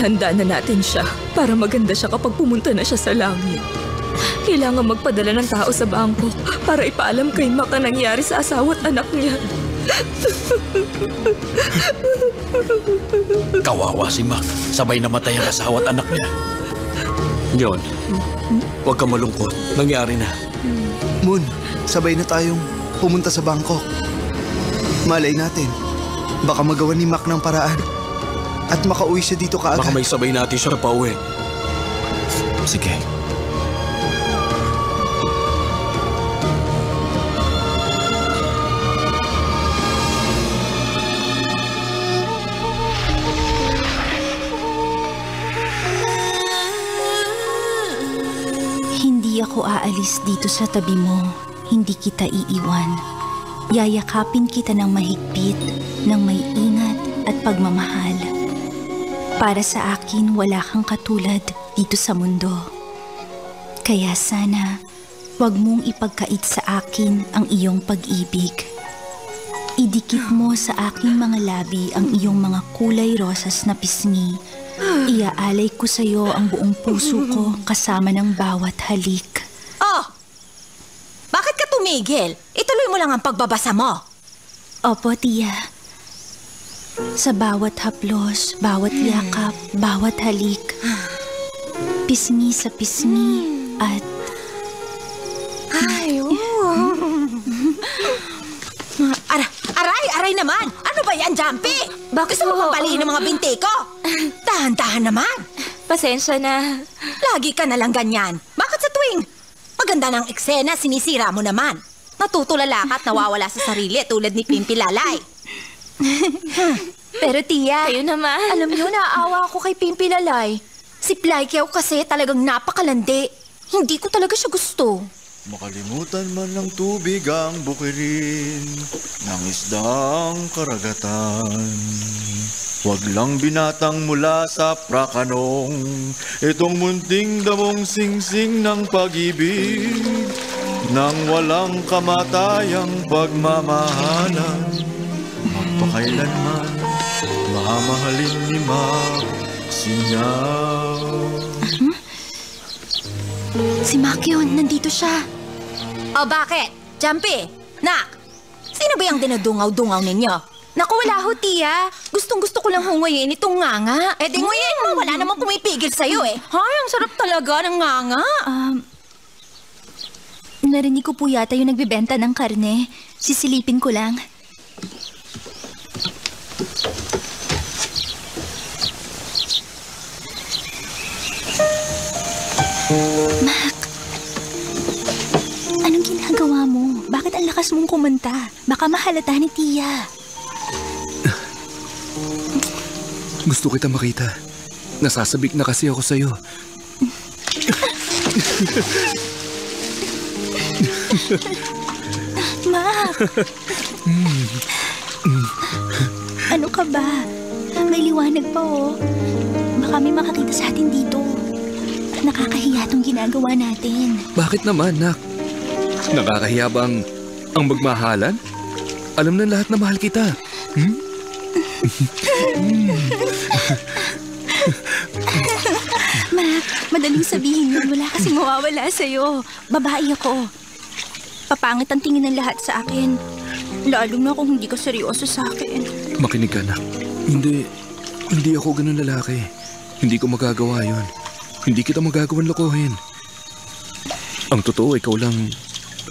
Ihanda na natin siya para maganda siya kapag pumunta na siya sa langit. Kailangan magpadala ng tao sa bangko para ipaalam kay Mac ang nangyari sa asawa at anak niya. Kawawa si Mac. Sabay namatay ang asawa at anak niya. John, huwag ka malungkot. Nangyari na. Moon, sabay na tayong pumunta sa Bangkok. Malay natin, baka magawa ni Mac ng paraan at makauwi siya dito kaagad. Baka may sabay natin siya na pauwi. Sige. Hindi ako aalis dito sa tabi mo. Hindi kita iiwan. Yayakapin kita ng mahigpit, ng may ingat at pagmamahal. Para sa akin, wala kang katulad dito sa mundo. Kaya sana, huwag mong ipagkait sa akin ang iyong pag-ibig. Idikit mo sa aking mga labi ang iyong mga kulay rosas na pisngi. Iaalay ko sa iyo ang buong puso ko kasama ng bawat halik. Oh! Bakit ka tumigil? Ituloy mo lang ang pagbabasa mo. Opo, tiya. Sa bawat haplos, bawat yakap, bawat halik, pisngi sa pisngi at... Ay, Aray naman! Ano ba yan, Jumpy? Gusto mo pambaliin ng mga binti ko? Tahan-tahan naman. Pasensya na. Lagi ka nalang ganyan. Bakit sa tuwing maganda ng eksena, sinisira mo naman? Natutulala ka at nawawala sa sarili tulad ni Pimpi Lalay. Pero tiya, Kayo naman. alam niyo, naawa ako kay Pimpi Lalay. Si Plykiaw kasi talagang napakalandi. Hindi ko talaga siya gusto. Makalimutan man ng tubig ang bukirin ng isdang karagatan. Huwag lang binatang mula sa prakanong itong munting damong singsing ng pag-ibig nang walang kamatayang pagmamahalan. Magpakailanman mamahalin ni Mac Sinyaw. Si Mac yun, nandito siya. O bakit? Jumpy, Nak, sino ba yung dinadungaw-dungaw ninyo? Naku, wala ho, tiya. Gustong-gusto ko lang hungayin itong nganga. Eh di nguyin mo, wala namang pumipigil sa'yo eh. Ay, ang sarap talaga ng nganga. Narinig ko po yata yung nagbibenta ng karne. Sisilipin ko lang. Mac, anong ginagawa mo? Bakit ang lakas mong kumanta? Baka mahalata ni tiya. Gusto kita makita. Nasasabik na kasi ako sa'yo. Mac! Ano ka ba? May liwanag pa oh. Baka may makakita sa atin dito. Nakakahiya tong ginagawa natin. Bakit naman, Nak? Nakakahiya bang ang magmahalan? Alam na lahat na mahal kita. Mac, madaling sabihin yun. Wala kasing mawawala sa'yo. Babae ako. Papangit ang tingin ng lahat sa akin. Lalo na kung hindi ka seryoso sa akin. Makinig ka, Nak. Hindi ako ganun lalaki. Hindi ko magagawa yon. Hindi kita magagawang lokohin. Ang totoo, ikaw lang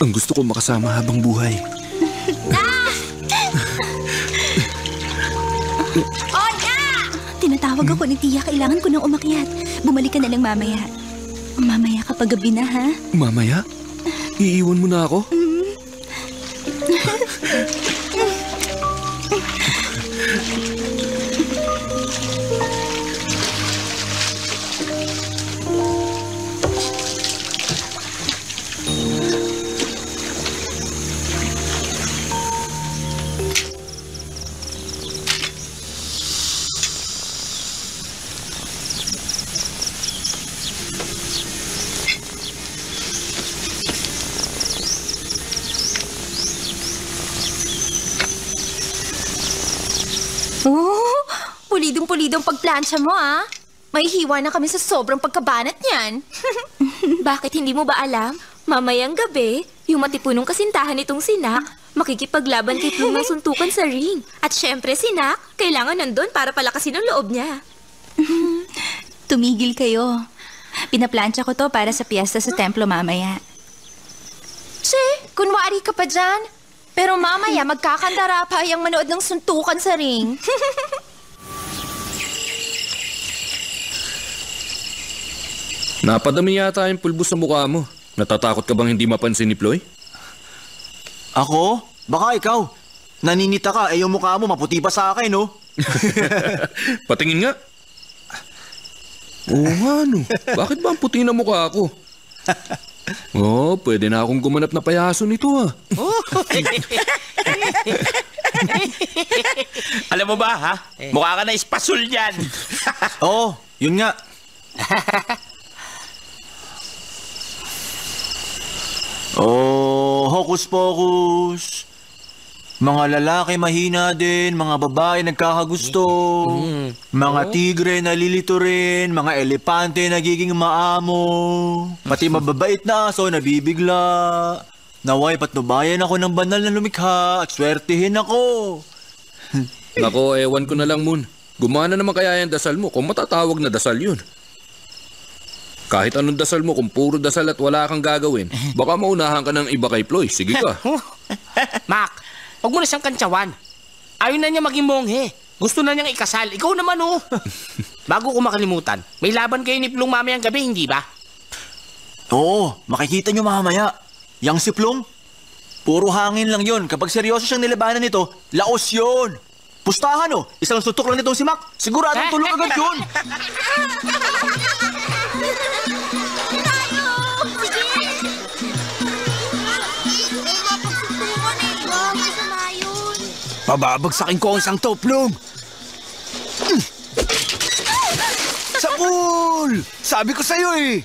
ang gusto ko makasama habang buhay. Tinatawag ako ni Tia. Kailangan ko nang umakyat. Bumalik ka na lang mamaya. Mamaya kapag gabi na, ha? Mamaya? Iiwan mo na ako? Oh, pulidong-pulidong pagplansya mo, ah. May hiwa na kami sa sobrang pagkabanat niyan. Bakit hindi mo ba alam? Mamayang gabi, yung matipunong kasintahan nitong sinak, makikipaglaban kay Plum ng suntukan sa ring. At syempre, sinak, kailangan nandun para palakasin ang loob niya. Tumigil kayo. Pinaplansya ko to para sa piyesta sa templo mamaya. Kunwari ka pa dyan. Pero mamaya magkakandara pa yung manood ng suntukan sa ring. Napadami yata yung pulbos sa mukha mo. Natatakot ka bang hindi mapansin ni Ploy? Ako? Baka ikaw. Naninita ka, yung mukha mo maputi pa sa akin, no? Patingin nga. Oo nga, no. Bakit ba ang puti na mukha ko? Oh, pwede na akong gumanap na payaso nito, ah. Alam mo ba, ha? Mukha ka na espasol dyan. Oo, yun nga. Oh, hokus pokus. Mga lalaki mahina din, mga babae nagkakagusto, mga tigre nalilito rin, mga elepante nagiging maamo, pati mababait na aso nabibigla. Naway patnubayan ako ng banal na lumikha at swertihin ako. Nako, ewan ko na lang, Moon. Gumana naman kaya yung dasal mo kung matatawag na dasal yun. Kahit anong dasal mo, kung puro dasal at wala kang gagawin, baka maunahan ka ng iba kay Ploy. Sige ka. Mac, huwag mo na siyang kantsawan. Ayaw na niya maging monghe. Gusto na niyang ikasal. Ikaw naman, oh. Bago ko makalimutan, may laban kayo ni Plum mamayang gabi, hindi ba? Oo, makikita nyo mamaya. Yang si Plum, puro hangin lang yun. Kapag seryoso siyang nilabanan nito, laos yun. Pustahan, oh. Isang sutok lang nitong si Mac. Siguradong tulog agad yun. Pababagsakin ko ang isang to, Plum! Sapul! Sabi ko sa'yo eh!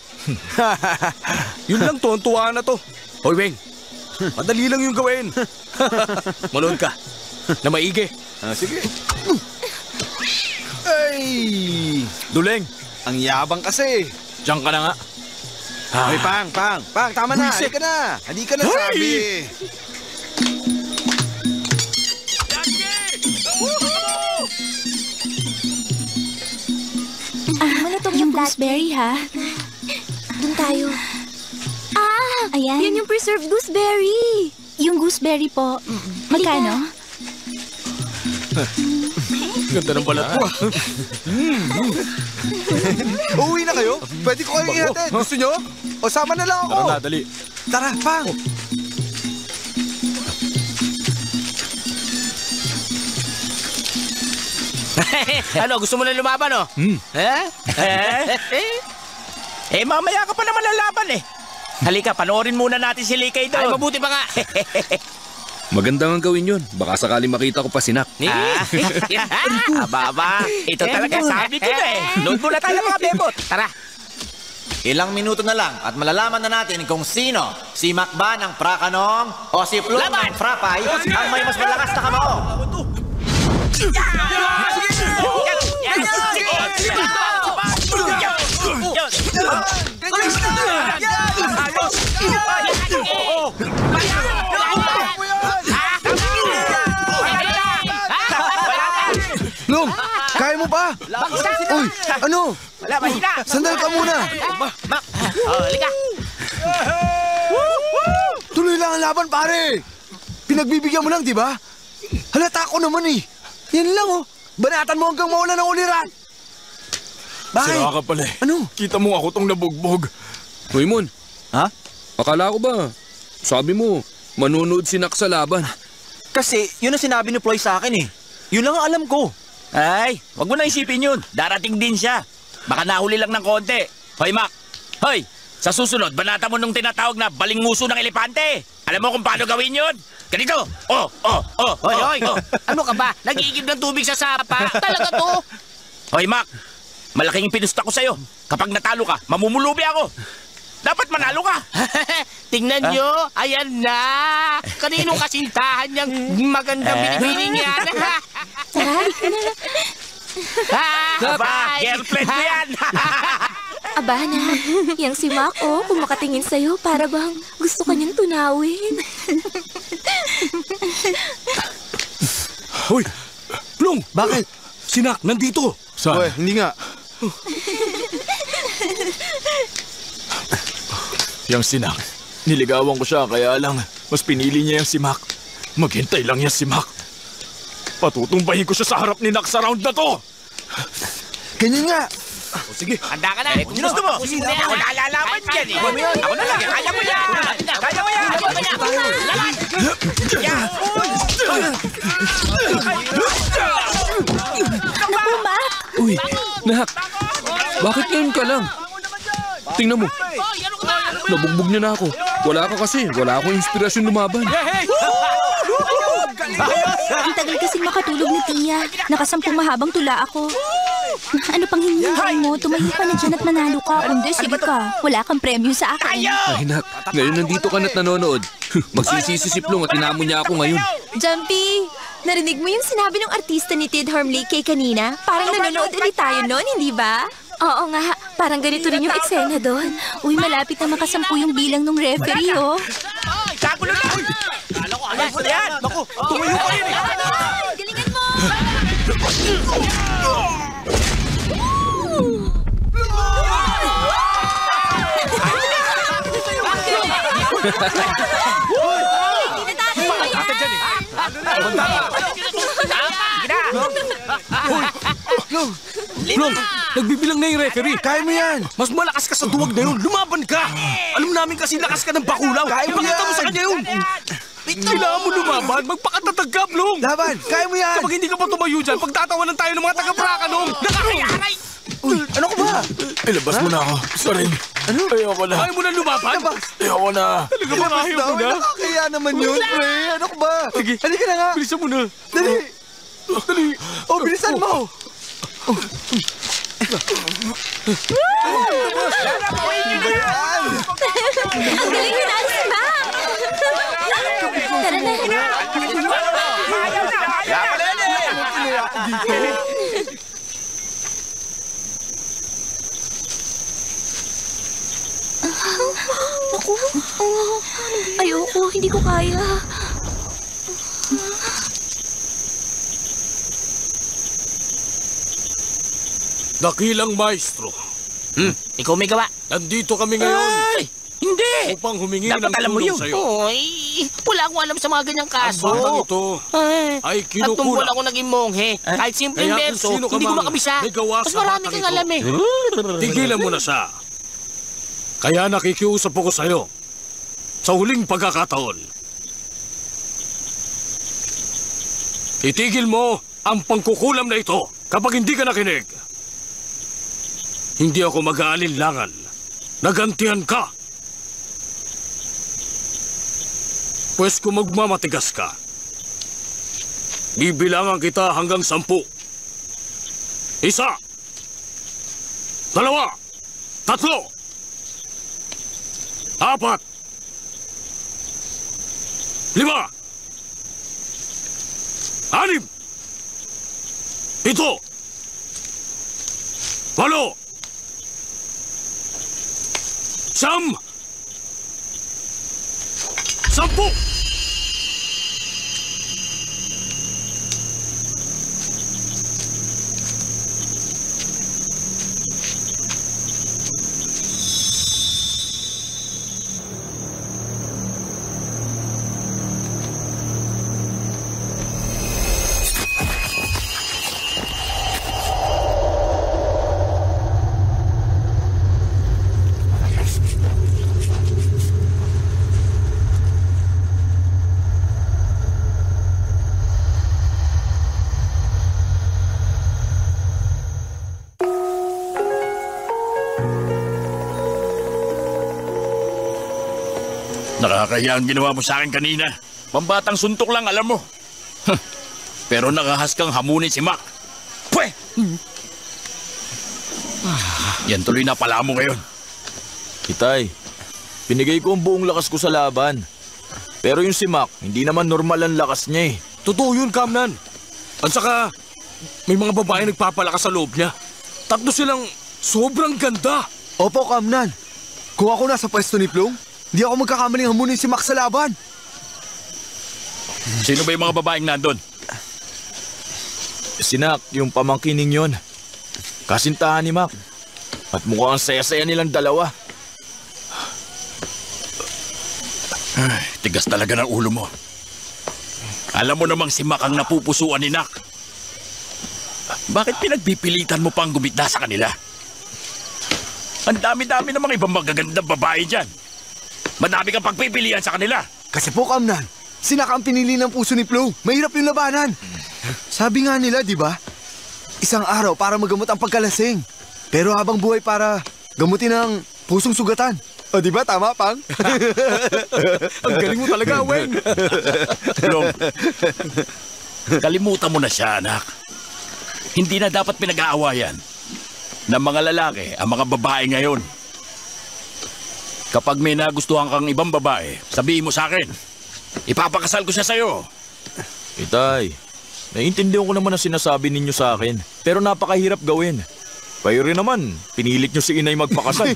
Yun lang, tuwan-tuwa na to. Hoy, Weng. Madali lang yung gawin. Manood ka. Na maigi. Sige. Ay! Duleng. Ang yabang kasi. Diyan ka na nga. Ay, Pang, tama na. Halika na. Halika na, sabi. Yung gooseberry, ha? Doon tayo. Ayan. Yan yung preserved gooseberry. Yung gooseberry po. Magkano? Ganda ng balat ko. Uuwi na kayo? Pwede ko kayong ihatid. Gusto nyo? O sama na lang ako. Tara na, dali. Tara, Pang. Ano, gusto mo na lumaban, oh? Mamaya ka pa naman lalaban, eh. Halika, panoorin muna natin si Likay doon. Ay, mabuti pa nga. Maganda nga gawin yun. Baka sakali makita ko pa si Nak. Aba, ito talaga sabi ko na eh. Load muna tayo mga bebot. Tara. Ilang minuto na lang at malalaman na natin kung sino, si Mac ba ng Prakanong o si Plum ng Frapay ang may mas malakas na kamao. Plum, kaya mo ba? Uy, ano? Wala, mahina. Sandal ka muna. Halika. laban, pare! Pinagbibigyan mo lang, di ba? Halata ko naman eh. Yan lang oh. Banatan mo hanggang mawala ng uliran. Bakit? Sira ka pala eh. Ano? Kita mo ako tong nabugbog. Hoy, Mon. Ha? Akala ko ba? Sabi mo, manunood si Nak sa laban. Kasi yun ang sinabi ni Ploy sa akin eh. Yun lang ang alam ko. Ay, wag mo na isipin yun. Darating din siya. Baka nahuli lang ng konti. Hoy, Mac. Hoy, sa susunod, banata mo nung tinatawag na balinguso ng elepante. Alam mo kung paano gawin yun? Ganito. Hoy. Ano ka ba? Nag-iigib ng tubig sa sapa? Talaga to? Hoy, Mac. Malaking pinusta ko sa'yo. Kapag natalo ka, mamumulubi ako. Dapat manalo ka. Tingnan nyo, ayan na. Kaninong kasintahan niyang magandang binibining yan? Aba, girlfriend mo yan. Aba na, yang si Mac, kung makatingin sa'yo, para bang gusto ka niyang tunawin. Hoy! Plong! Bakit? Sinak, nandito! Saan? Uy, hindi nga. Yang Sinak, niligawan ko siya kaya lang mas pinili niya yung si Mac. Maghintay lang yan si Mac. Patutumbahin ko siya sa harap ni Nak sa round na to! Ganyan nga. O sige. Handa ka na. Kung gusto mo, ako nalalaman dyan eh. Ako na lang, kaya mo yan. Kaya mo yan. Naku, Mac! Uy, Nak. Bakit ngayon ka lang? Tingnan mo. Nabugbog niya na ako. Wala ka kasi. Wala akong inspirasyon lumaban. Ang tagal kasing makatulog ni Tia. Nakasampung mahabang tula ako. Ano pang hinihintay mo? Tumayo ka na dyan at manalo ka. Kundi, sige ka. Wala kang premyo sa akin. Ay, Nak. Ngayon nandito ka na't nanonood. Magsisisi si Plong at tinamo niya ako ngayon. Jumpy, narinig mo yung sinabi ng artista ni Tid Harmley kay kanina? Parang nanonood ulit tayo noon, hindi ba? Oo nga, parang ganito rin yung eksena doon. Uy, malapit na makasampu yung bilang ng referee, oh. Kagulo na! Kala ko, alas mo na yan! Naku, tumayo ka rin! Galingan mo! Plong, nagbibilang na yung referee. Kaya mo yan. Mas malakas ka sa duwag na yun. Lumaban ka! Alam namin kasi lakas ka ng bakulaw. Kaya mo Ipakita mo yan. sa kanya yun. Kailangan mo lumaban. Magpakatatag ka, Plong. Laban, kaya mo yan. Kapag hindi ka pa tumayo dyan, pagtatawanan tayo ng mga taga-Braka nung nakakayaray! Uy, ano ka ba? Ilabas mo na ako. Sorry. Ano? Ayoko na. Ayaw mo na lumaban? Ayoko na. Talaga ba ayaw mo na? Nakakaya naman yun, pre. Ano ka ba? Sige. Halika na nga. Bilisan mo na. Dali. Dali. Oh, bilisan mo. Ang galing na natin si Mac! Tara na. Naku, ayoko, hindi ko kaya. Dakilang maestro. Ikaw may gawa. Nandito kami ngayon Ay, hindi. upang humingi Dapat ng alam mo tulong yun. sa'yo. Oy, wala akong alam sa mga ganyang Ang kaso. batang ito ay At tumbol kinukulang. ako naging monghe. Kahit simpleng Kaya kung verso, sino ka hindi ko mang makabisa. may gawa Mas sa marami batang kang ito. alam eh. Tigilan mo na siya. Kaya nakikiusap ako sa'yo. Sa huling pagkakataon. Itigil mo ang pangkukulam na ito kapag hindi ka nakinig. Hindi ako mag-aalinlangan. Nagantihan ka. Pwes kung magmamatigas ka, bibilangan kita hanggang 10. 1, 2, 3, 4, 5, 6, 7, 8, 9, 10. Nakakahiya ang ginawa mo sa akin kanina. Pambatang suntok lang, alam mo. Pero nakahas kang hamunin si Mac. Pwe! Yan tuloy na pala mo ngayon. Itay, pinigay ko ang buong lakas ko sa laban. Pero yung si Mac, hindi naman normal ang lakas niya eh. Totoo yun, Kamnan. At saka, may mga babae nagpapalakas sa loob niya. Tatlo silang sobrang ganda. Opo, Kamnan. Kung ako nasa pwesto ni Plong, hindi ako magkakamaling hamunin si Mac sa laban. Sino ba yung mga babaeng nandun? Si Nak, yung pamangkining yon. Kasintahan ni Mac. At mukhang ang saya-saya nilang dalawa. Ay, tigas talaga ng ulo mo. Alam mo namang si Mac ang napupusuan ni Nak. Bakit pinagpipilitan mo pang gumita sa kanila? Ang dami-dami namang ibang magagandang babae dyan. Madami kang pagpipilian sa kanila. Kasi po, Kamnan, si Nak ang pinili ng puso ni Plong. Mahirap yung labanan. Sabi nga nila, di ba? Isang araw para magamot ang pagkalasing. Pero habang buhay para gamutin ang pusong sugatan. O di ba? Tama, Pang? Ang galing mo talaga, Weng. Long, kalimutan mo na siya, anak. Hindi na dapat pinag-aawayan ng mga lalaki ang mga babae ngayon. Kapag may nagustuhan kang ibang babae, sabihin mo sa akin. Ipapakasal ko siya sa'yo. Itay, naiintindihan ko naman ang sinasabi ninyo sa akin. Pero napakahirap gawin. Kayo rin naman, pinilit nyo si Inay magpakasal.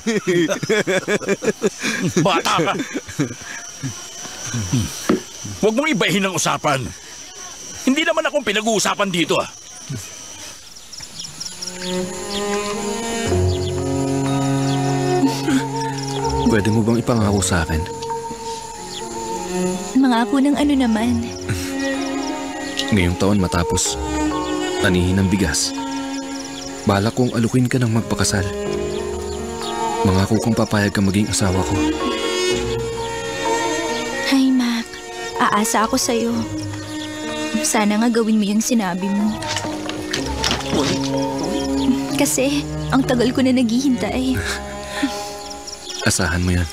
Bata ka. Huwag mong ibahin ang usapan. Hindi naman akong pinag-uusapan dito, ah. Pwede mo bang ipangako sa akin? Mangako ng ano naman? Ngayong taon matapos anihin ng bigas, balak kong alukin ka ng magpakasal. Mangako kong papayag ka maging asawa ko. Hi, Mac. Aasa ako sa'yo. Sana nga gawin mo yung sinabi mo. Kasi, ang tagal ko na naghihintay. Asahan mo yan.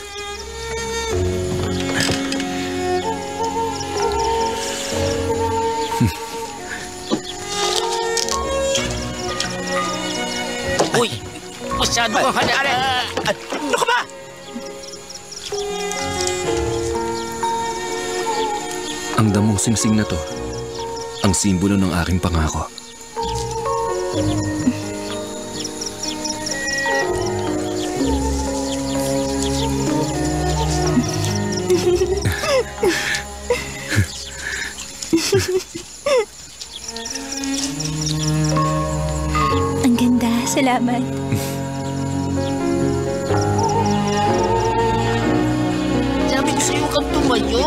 Uy, masyado kang hali-hali. Ano ka ba? Ang damong singsing na to, ang simbolo ng aking pangako. Ang ganda. Salamat. Sabi ko sa'yo kang tumayo.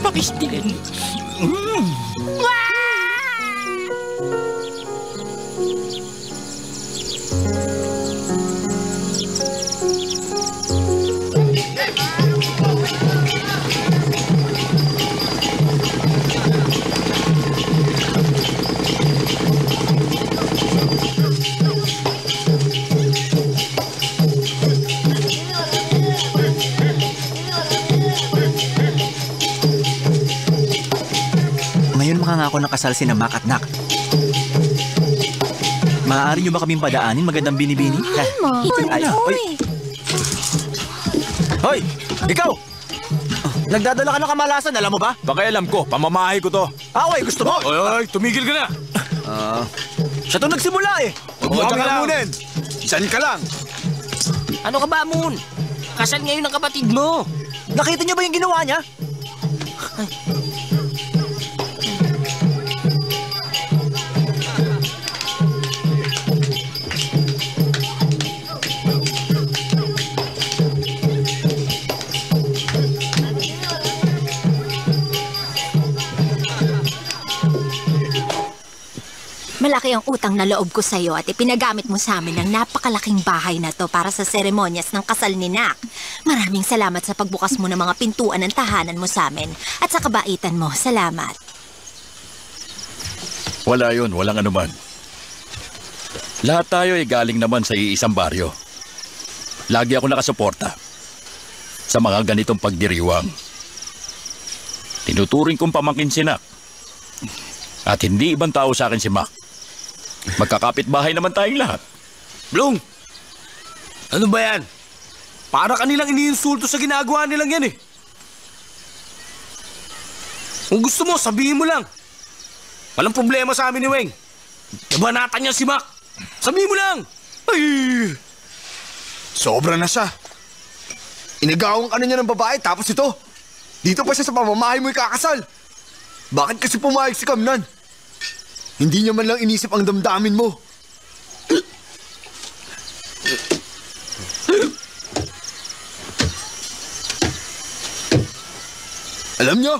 Papistilin. Ako nakasal si na Mac at Nak. Maaari niyo ba kaming padaanin magandang binibini? Hoy! Ikaw! Nagdadala ka ng kamalasan, alam mo ba? Pakialam ko, pamamahay ko to. Away, gusto mo? Ay, tumigil ka na. Siya to nagsimula eh. Huwag mo kami lamunin. Isan ka lang. Ano ka ba, Moon? Kasal ngayon ng kapatid mo. Nakita niyo ba yung ginawa niya? Malaki ang utang na loob ko sa'yo at ipinagamit mo sa amin ang napakalaking bahay na to para sa seremonyas ng kasal ni Nak. Maraming salamat sa pagbukas mo ng mga pintuan ng tahanan mo sa amin at sa kabaitan mo. Salamat. Wala yun, walang anuman. Lahat tayo ay galing naman sa iisang baryo. Lagi ako nakasuporta sa mga ganitong pagdiriwang. Tinuturing kong pamangkin si Nak. At hindi ibang tao sa akin si Mac. Magkakapit bahay naman tayong lahat. Blong! Ano ba yan? Para kanilang iniinsulto sa ginagawa nilang yan eh. Kung gusto mo, sabihin mo lang. Walang problema sa amin ni Weng. Nabanatan niya si Mac. Sabihin mo lang. Ay! Sobra na siya. Inagawang ka na niya ng babae tapos ito. Dito pa siya sa pamamahay mo ikakasal. Bakit kasi pumayag si Kamnan? Hindi niya man lang inisip ang damdamin mo. Alam niyo,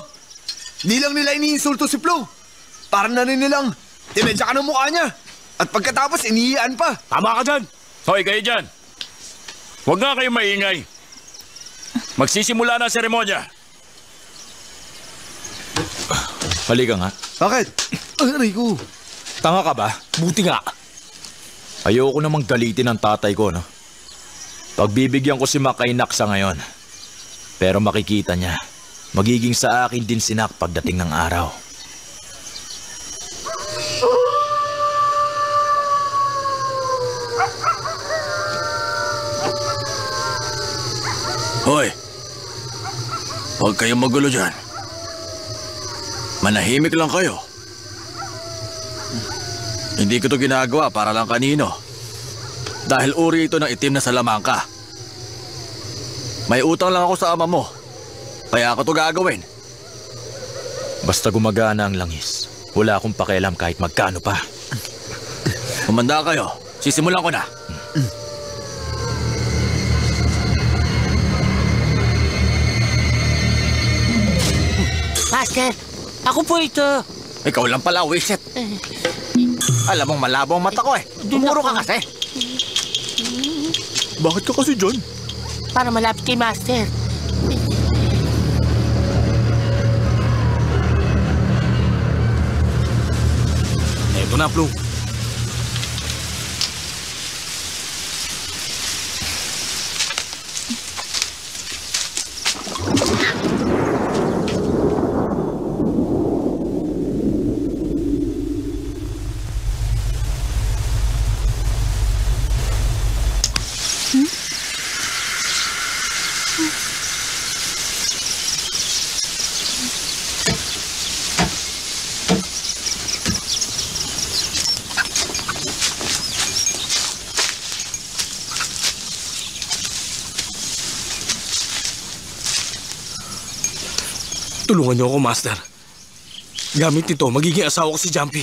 di lang nila iniinsulto si Flo. Parang na rin nilang dimensya ka ng mukha niya. At pagkatapos, inihiyaan pa. Tama ka dyan. Hoy, kayo dyan. Huwag nga kayong maingay. Magsisimula na ang seremonya. Halika nga. Bakit? Aray ko. Tanga ka ba? Buti nga. Ayoko namang galitin ang tatay ko, no? Pagbibigyan ko si Mac kay Nak sa ngayon. Pero makikita niya, magiging sa akin din si Nak pagdating ng araw. Hoy, huwag kayong magulo dyan. Manahimik lang kayo. Hindi ko to ginagawa para lang kanino. Dahil uri ito ng itim na salamangka. May utang lang ako sa ama mo. Kaya ako to gagawin. Basta gumagana ang langis, wala akong pakialam kahit magkano pa. Kumanda kayo. Sisimulan ko na. Master, ako po ito. Ikaw lang pala, Wiset. Alam mong malabo ang mata ko eh. Tumuro ka kasi. Bakit ka kasi dyan? Para malapit kay Master. Eto na, Plum. Tulungan niyo ako, Master. Gamit ito, magiging asawa ko si Jumpy.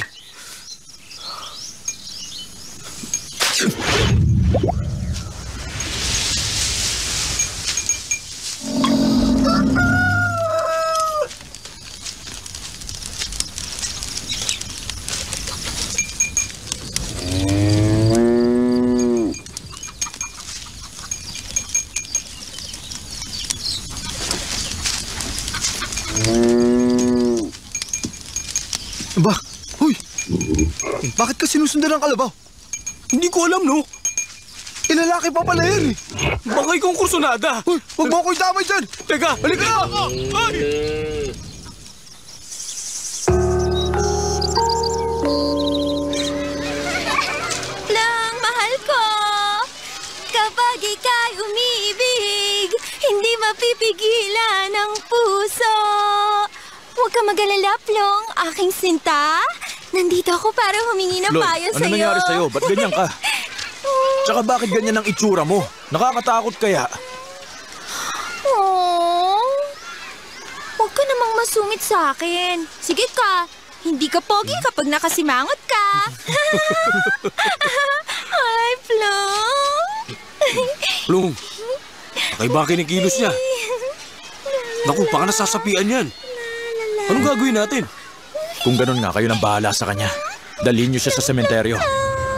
Ba? Hoy! Bakit ka sinusundan ng kalabaw? Hindi ko alam, no? Lalaki pa pala yan eh. Baka ikaw ang kursunada. Hoy! Huwag mo ako itamay dyan! Teka, Halika na! Ay! Lang, mahal ko. Kapag ika'y umiibig, hindi mapipigilan ang puso. Huwag ka mag-alala, Plong, aking sinta. Nandito ako para humingi ng Lord, payo ano sa'yo. nangyari sa'yo? Ba't ganyan ka? Tsaka bakit ganyan ang itsura mo? Nakakatakot kaya? Oh, huwag ka namang masungit sa akin. Sige ka, hindi ka pogi kapag nakasimangot ka. Ay, Plong. Plum, kaiba kinikilos niya. Naku, baka nasasapian yan. Anong gagawin natin? Kung ganun nga, kayo nang bahala sa kanya. Dalhin niyo siya sa sementeryo.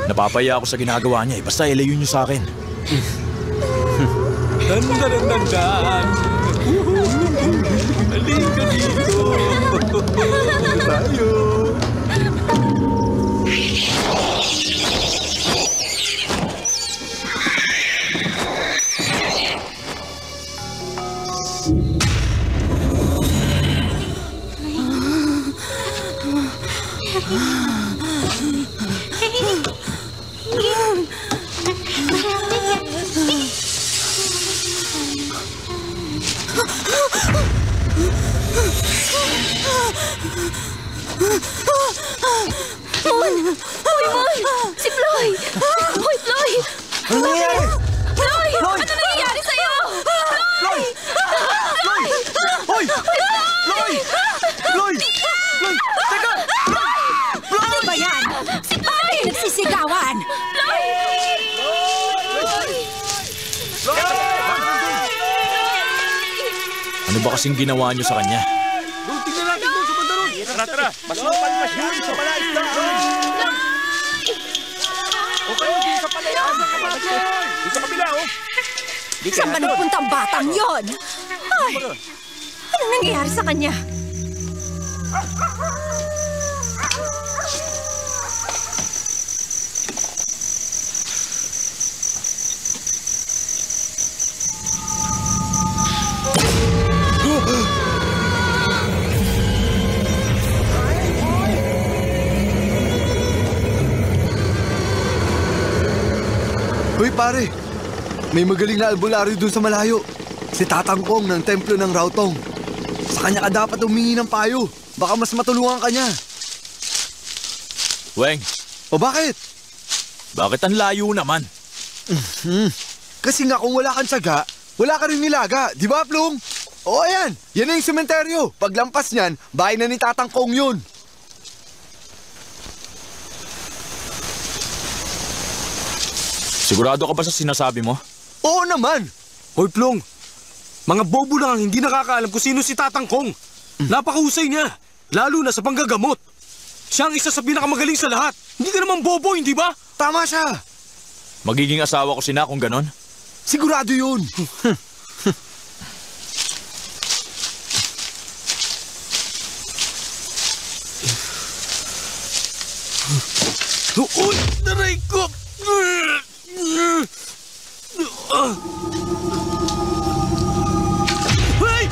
Napapaya ako sa ginagawa niya eh. Basta ilayo niyo sa akin. Dan. Halika dito. Tayo. Mon! Hoy, Mon! Si Floy! Hoy, Floy! Ano nangyayari? Floy! Floy! Ano nangyayari sa'yo? Floy! Floy! Hoy! Floy! Floy! Floy! Teka! Floy! Ano ba yan? Si Floy! Nagsisigawan! Ano ba kasing ginawa niyo sa kanya? Tingnan natin doon sa banda ron! Tara, mas mapal masyari sa palaisda. O kayo, di sa palayaan! Dito sa kabila, oh. Saan ba nagpunta ang batang yon? Ay! Anong nangyayari sa kanya? Hoy pare, may magaling na albularyo dun sa malayo. Si Tatang Kong ng templo ng Rautong. Sa kanya ka dapat humingi ng payo. Baka mas matulungan ka niya. Weng, O bakit? bakit ang layo naman? Kasi nga kung wala kang tiyaga, wala ka rin nilaga. Di ba, Plum? O ayan, yan na yung sementeryo. Paglampas niyan, bahay na ni Tatang Kong yun. Sigurado ka ba sa sinasabi mo? Oo naman. Hoy, Plong. Mga bobo lang ang hindi nakakaalam kung sino si Tatang Kong. Napakahusay niya, lalo na sa panggagamot. Siya ang isa sa pinakamagaling sa lahat. Hindi ka naman bobo, hindi ba? Tama siya. Magiging asawa ko sina kung ganon? Sigurado yun. Uy, taray ko! Hey!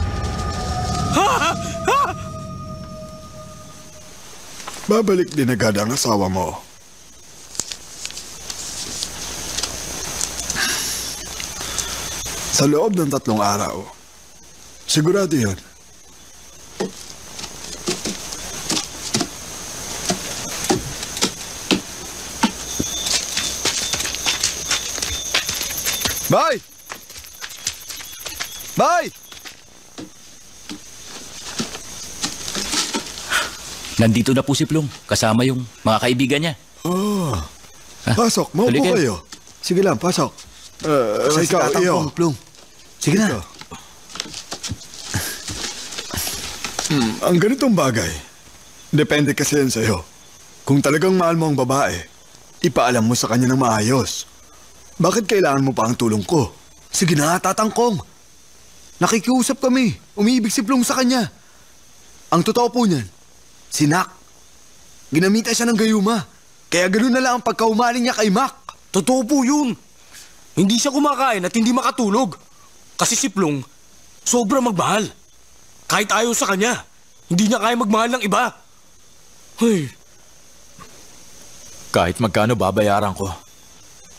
Babalik din agad ang asawa mo. Sa loob ng 3 araw. Sigurado yun. Bye! Bye! Nandito na po si Plong, kasama yung mga kaibigan niya. Oh, pasok. Maupo halika. kayo. Sige lang, pasok. Ikaw, si Tatang iyo. Kong, Plum. Sige na. Ang ganitong bagay, depende kasi yan sa'yo. Kung talagang mahal mo ang babae, ipaalam mo sa kanya ng maayos. Bakit kailangan mo pa ang tulong ko? Sige na, Tatang Kong. Nakikiusap kami. Umiibig si Plum sa kanya. Ang totoo po niyan, si Nak. Ginamitan siya ng gayuma. Kaya ganoon na lang ang pagkaumaling niya kay Mac. Totoo po yun. Hindi siya kumakain at hindi makatulog. Kasi si Plong, sobrang magmahal. Kahit ayaw sa kanya, hindi niya kaya magmahal ng iba. Hey. Kahit magkano babayaran ko.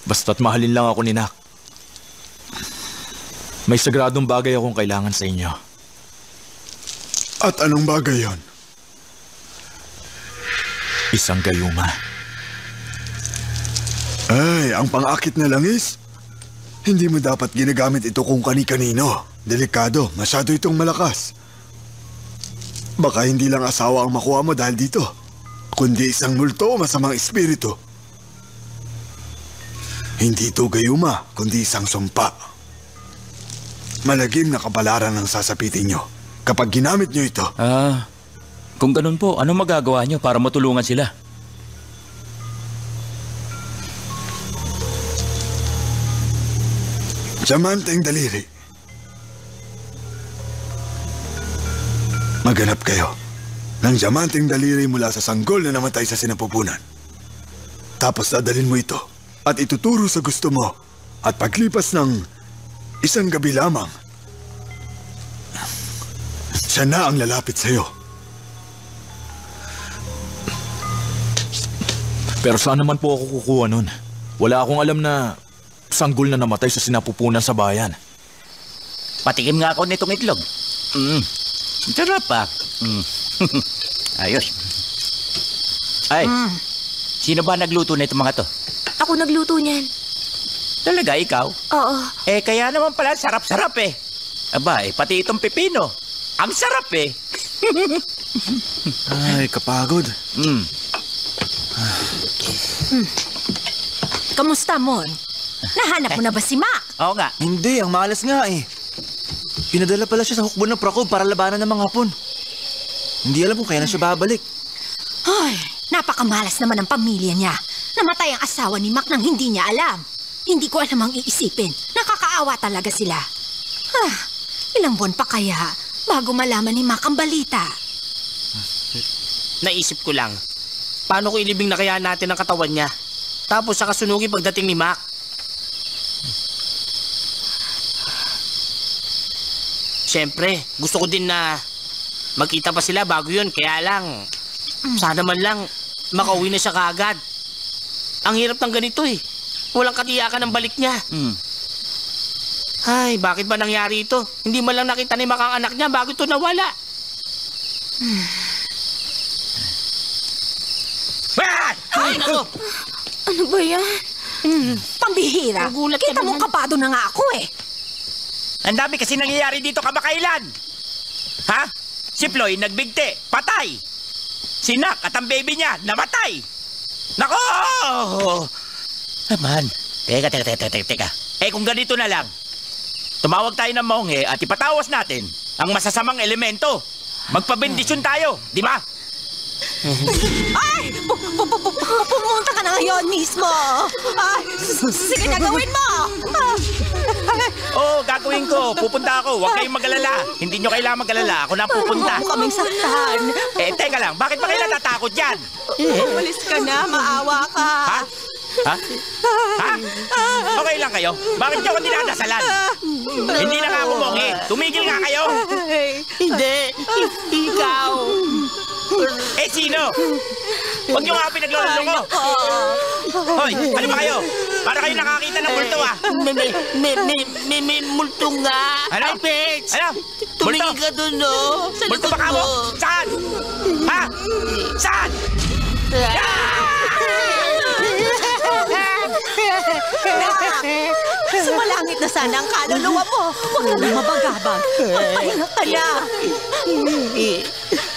Basta't mahalin lang ako ni Nak. May sagradong bagay akong kailangan sa inyo. At anong bagay yon? Isang gayuma. Ay, ang pang-akit na langis? Hindi mo dapat ginagamit ito kung kani-kanino. Delikado, masyado itong malakas. Baka hindi lang asawa ang makuha mo dahil dito, kundi isang multo o masamang espiritu. Hindi ito gayuma, kundi isang sumpa. Malagim na kapalaran ang sasapitin nyo kapag ginamit nyo ito. Kung ganun po, anong magagawa niyo para matulungan sila? Diamanteng daliri. Maghanap kayo ng diamanteng daliri mula sa sanggol na namatay sa sinapupunan. Tapos dadalhin mo ito at ituturo sa gusto mo. At paglipas ng isang gabi lamang, siya na ang lalapit sa'yo. Pero saan naman po ako kukuha nun? Wala akong alam na sanggol na namatay sa sinapupunan sa bayan. Patikim nga ako nitong itlog. Sarap pa. Ayos. Ay, sino ba nagluto na itong mga to? Ako nagluto niyan. Talaga, ikaw? Oo. Kaya naman pala, sarap-sarap eh. Aba, pati itong pipino. Ang sarap eh. Ay, kapagod. Kamusta, Mon? Nahanap mo na ba si Mac? Oo nga. Hindi, ang malas nga eh. Pinadala pala siya sa hukbo ng Prakob para labanan ng mga Hapon. Hindi alam kung kaya na siya babalik. Ay, napakamalas naman ang pamilya niya. Namatay ang asawa ni Mac nang hindi niya alam. Hindi ko alam ang iisipin. Nakakaawa talaga sila. Ilang buwan pa kaya bago malaman ni Mac ang balita. Naisip ko lang, paano ko ilibing na kaya natin ang katawan niya? Tapos sa kasunugin pagdating ni Mac. Siyempre, gusto ko din na magkita pa sila bago yun. Kaya lang, sana man lang makauwi na siya kaagad. Ang hirap ng ganito eh. Walang katiyakan ng balik niya. Ay, bakit ba nangyari ito? Hindi man lang nakita ni Mac ang anak niya bago ito nawala. Ay, nako! Ano ba yan? Pambihira. Kita mo kabado na nga ako eh. Ang dami kasi nangyayari dito kamakailan. Ha? Si Floy nagbigti, patay. Si Nak at ang baby niya, namatay. Nako! Naman. Teka. Kung ganito na lang, tumawag tayo ng monghe at ipatawas natin ang masasamang elemento. Magpabendisyon tayo, di ba? Ay! Pumunta ka na ngayon mismo! Ay! Sige na, gawin mo! Oo, gagawin ko. Pupunta ako. Huwag kayong mag-alala. Hindi nyo kailangan mag-alala. Ako na pupunta. Huwag mo kaming saktan. Teka lang. Bakit ba kayo natatakot dyan? Umalis ka na. Maawa ka. Ha? Okay lang kayo? Bakit nyo ako dinadasalan? Hindi na nga ako monghe. Tumigil nga kayo. Hindi. Ikaw. Sino? Huwag nyo nga pinaglololo ko. Hoy, ano ba kayo? Para kayo nakakita ng multo ah. May multo nga. Ano? Ay, Pex. Ano? Tumingin ka doon, no? Sa Multo likod ba ka mo? mo. Saan? Ha? Saan? Sumalangit na sana ang kaluluwa mo. Huwag ka nang mabagabag. Magpahinga ka na.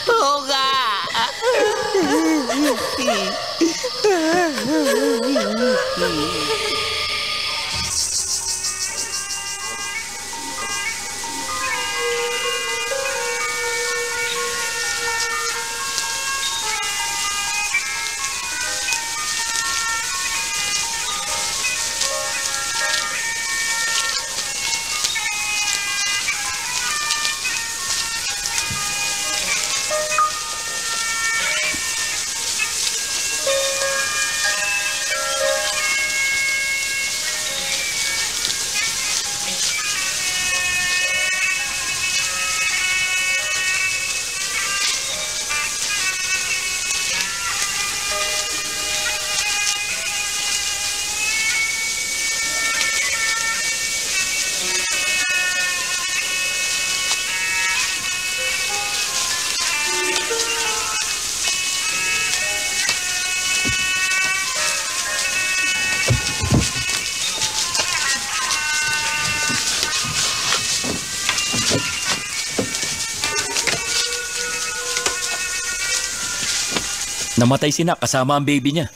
Oo nga. Namatay si Nak kasama ang baby niya.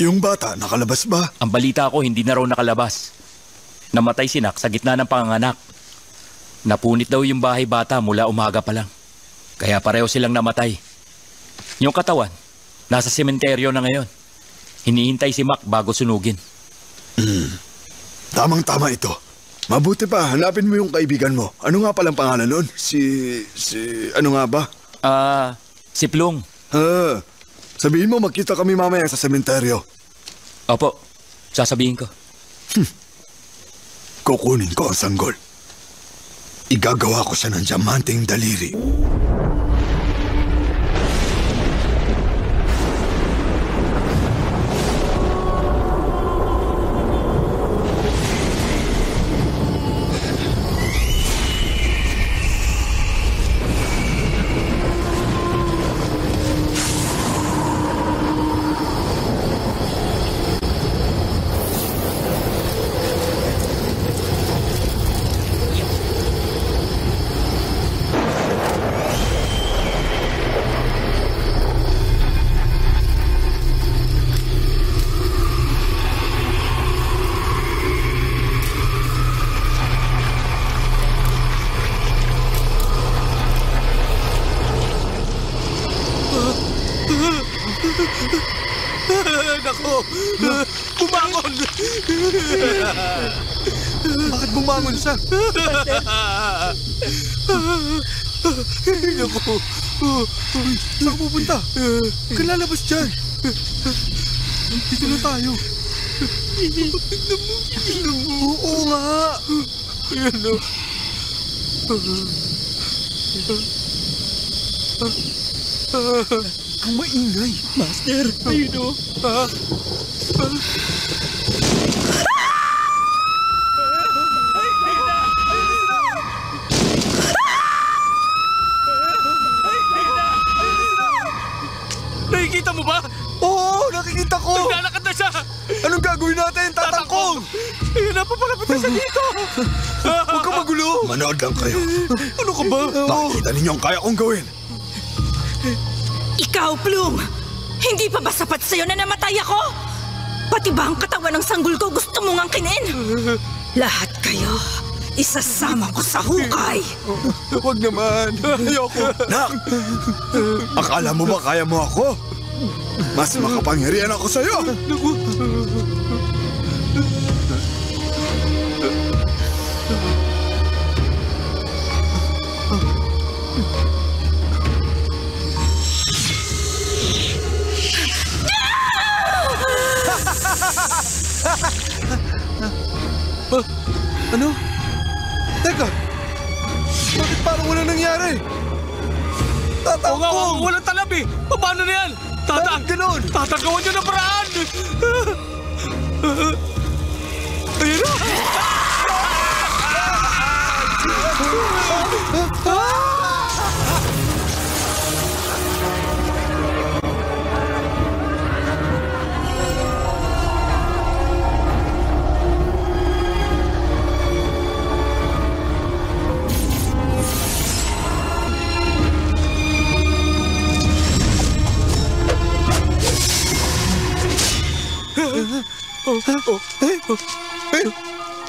Yung bata, nakalabas ba? Ang balita ko, hindi na raw nakalabas. Namatay si Nak sa gitna ng panganganak. Napunit daw yung bahay bata mula umaga pa lang. Kaya pareho silang namatay. Yung katawan, nasa sementeryo na ngayon. Hinihintay si Mac bago sunugin. Tamang-tama ito. Mabuti pa, hanapin mo yung kaibigan mo. Ano nga palang pangalan nun? Ano nga ba? Si Plong. Sabihin mo magkita kami mamaya sa sementeryo. Opo, sasabihin ko. Kukunin ko ang sanggol. Igagawa ko siya ng diamanteng daliri. ako. Bumangon! Bakit bumangon siya? Naku. Saan ka pupunta? Huwag lalabas dyan. Dito na tayo. Oo nga. Ayan o. Ang maingay. Master, ayun o. Nakikita mo ba? Oo, nakikita ko. Naglalakad na siya. Anong gagawin natin? Tatangkong! Ayun na, papalapit na siya dito. Huwag ka magulo. Manood lang kayo. Ano ka ba? Makikita ninyo ang kaya kong gawin. Ikaw, Plum! Hindi pa ba sapat sa'yo na namatay ako? Pati ba ang katawan ng sanggol ko gusto mong angkinin? Lahat kayo, isasama ko sa hukay. Huwag naman. Ayoko. Nak! Akala mo ba kaya mo ako? Mas makapangyarihan ako sa'yo. Ano? Teka! Bakit parang walang nangyari? Tatangkong! Walang talab eh. Paano na yan? Bakit ganun? Tatangkawan niyo ng paraan. Ayun na.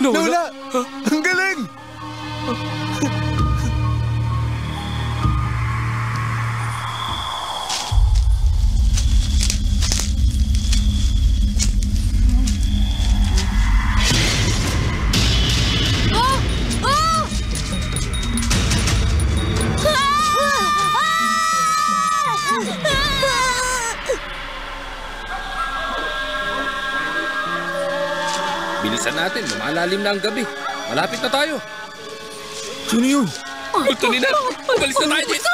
Nawala! Ang galing! Bilisan natin, lumalalim na ang gabi. Malapit na tayo. Sino yun? Ito nila! Balis na tayo dito!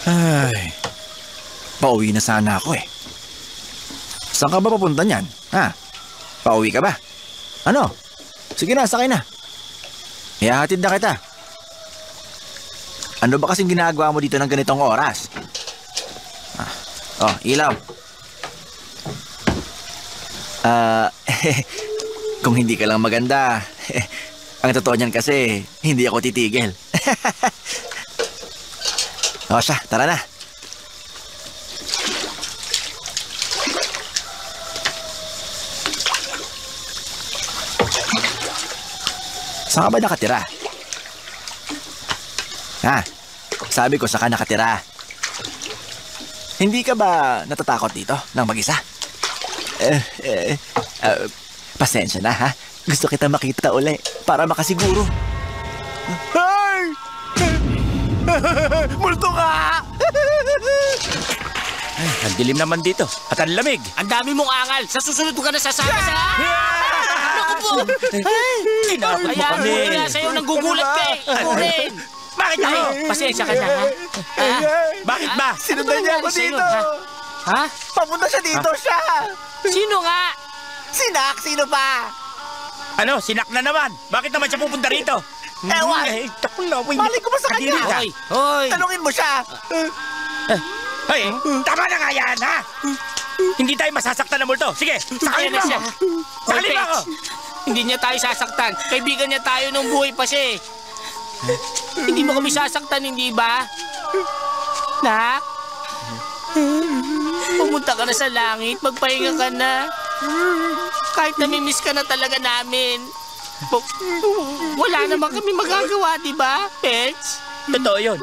Ay, pauwi na sana ako eh. Saan ka ba papunta niyan? Ha? Pauwi ka ba? Ano? Sige na, sakay na. Ihahatid na kita. Ano ba kasing ginagawa mo dito ng ganitong oras? Ilaw. Kung hindi ka lang maganda, ang totoo niyan kasi, hindi ako titigil. Siya, tara na. Saan ka ba nakatira? Sabi ko, saan ka nakatira? Hindi ka ba natatakot dito nang mag-isa? Pasensya na, ha? Gusto kita makita uli para makasiguro. Ay! Multo ka! Ay, ang dilim naman dito. At ang lamig. Ang dami mong angal. Sa susunod ko ka nasasama sa... Naku po! Tinapot mo Hayaan kami. mo kaya sa'yo nang gugulat ka eh. Ikunin. Bakit ako? Pasensya ka na, ha? Bakit ba? Sinundan niya ako Sa'yo, dito! ha? Papunta siya dito siya! Sino nga? Sinak! Sino pa? Ano? Sinak na naman. Bakit naman siya pupunta rito? Ewan! Mali ko ba sa kanya? Hoy, hoy. Tanungin mo siya! Hey, tama na nga yan, ha? Hindi tayo masasaktan ng multo. Sige, sakalin Ayan na mo siya. ako. Hoy, Sakalin mo ako. Pets. Hindi niya tayo sasaktan. Kaibigan niya tayo nung buhay pa siya eh. Hindi mo kami sasaktan, hindi ba? Nak? Pumunta ka na sa langit, magpahinga ka na. Kahit namimiss ka na talaga namin. Wala naman kami magagawa, di ba, Pets? Totoo yun.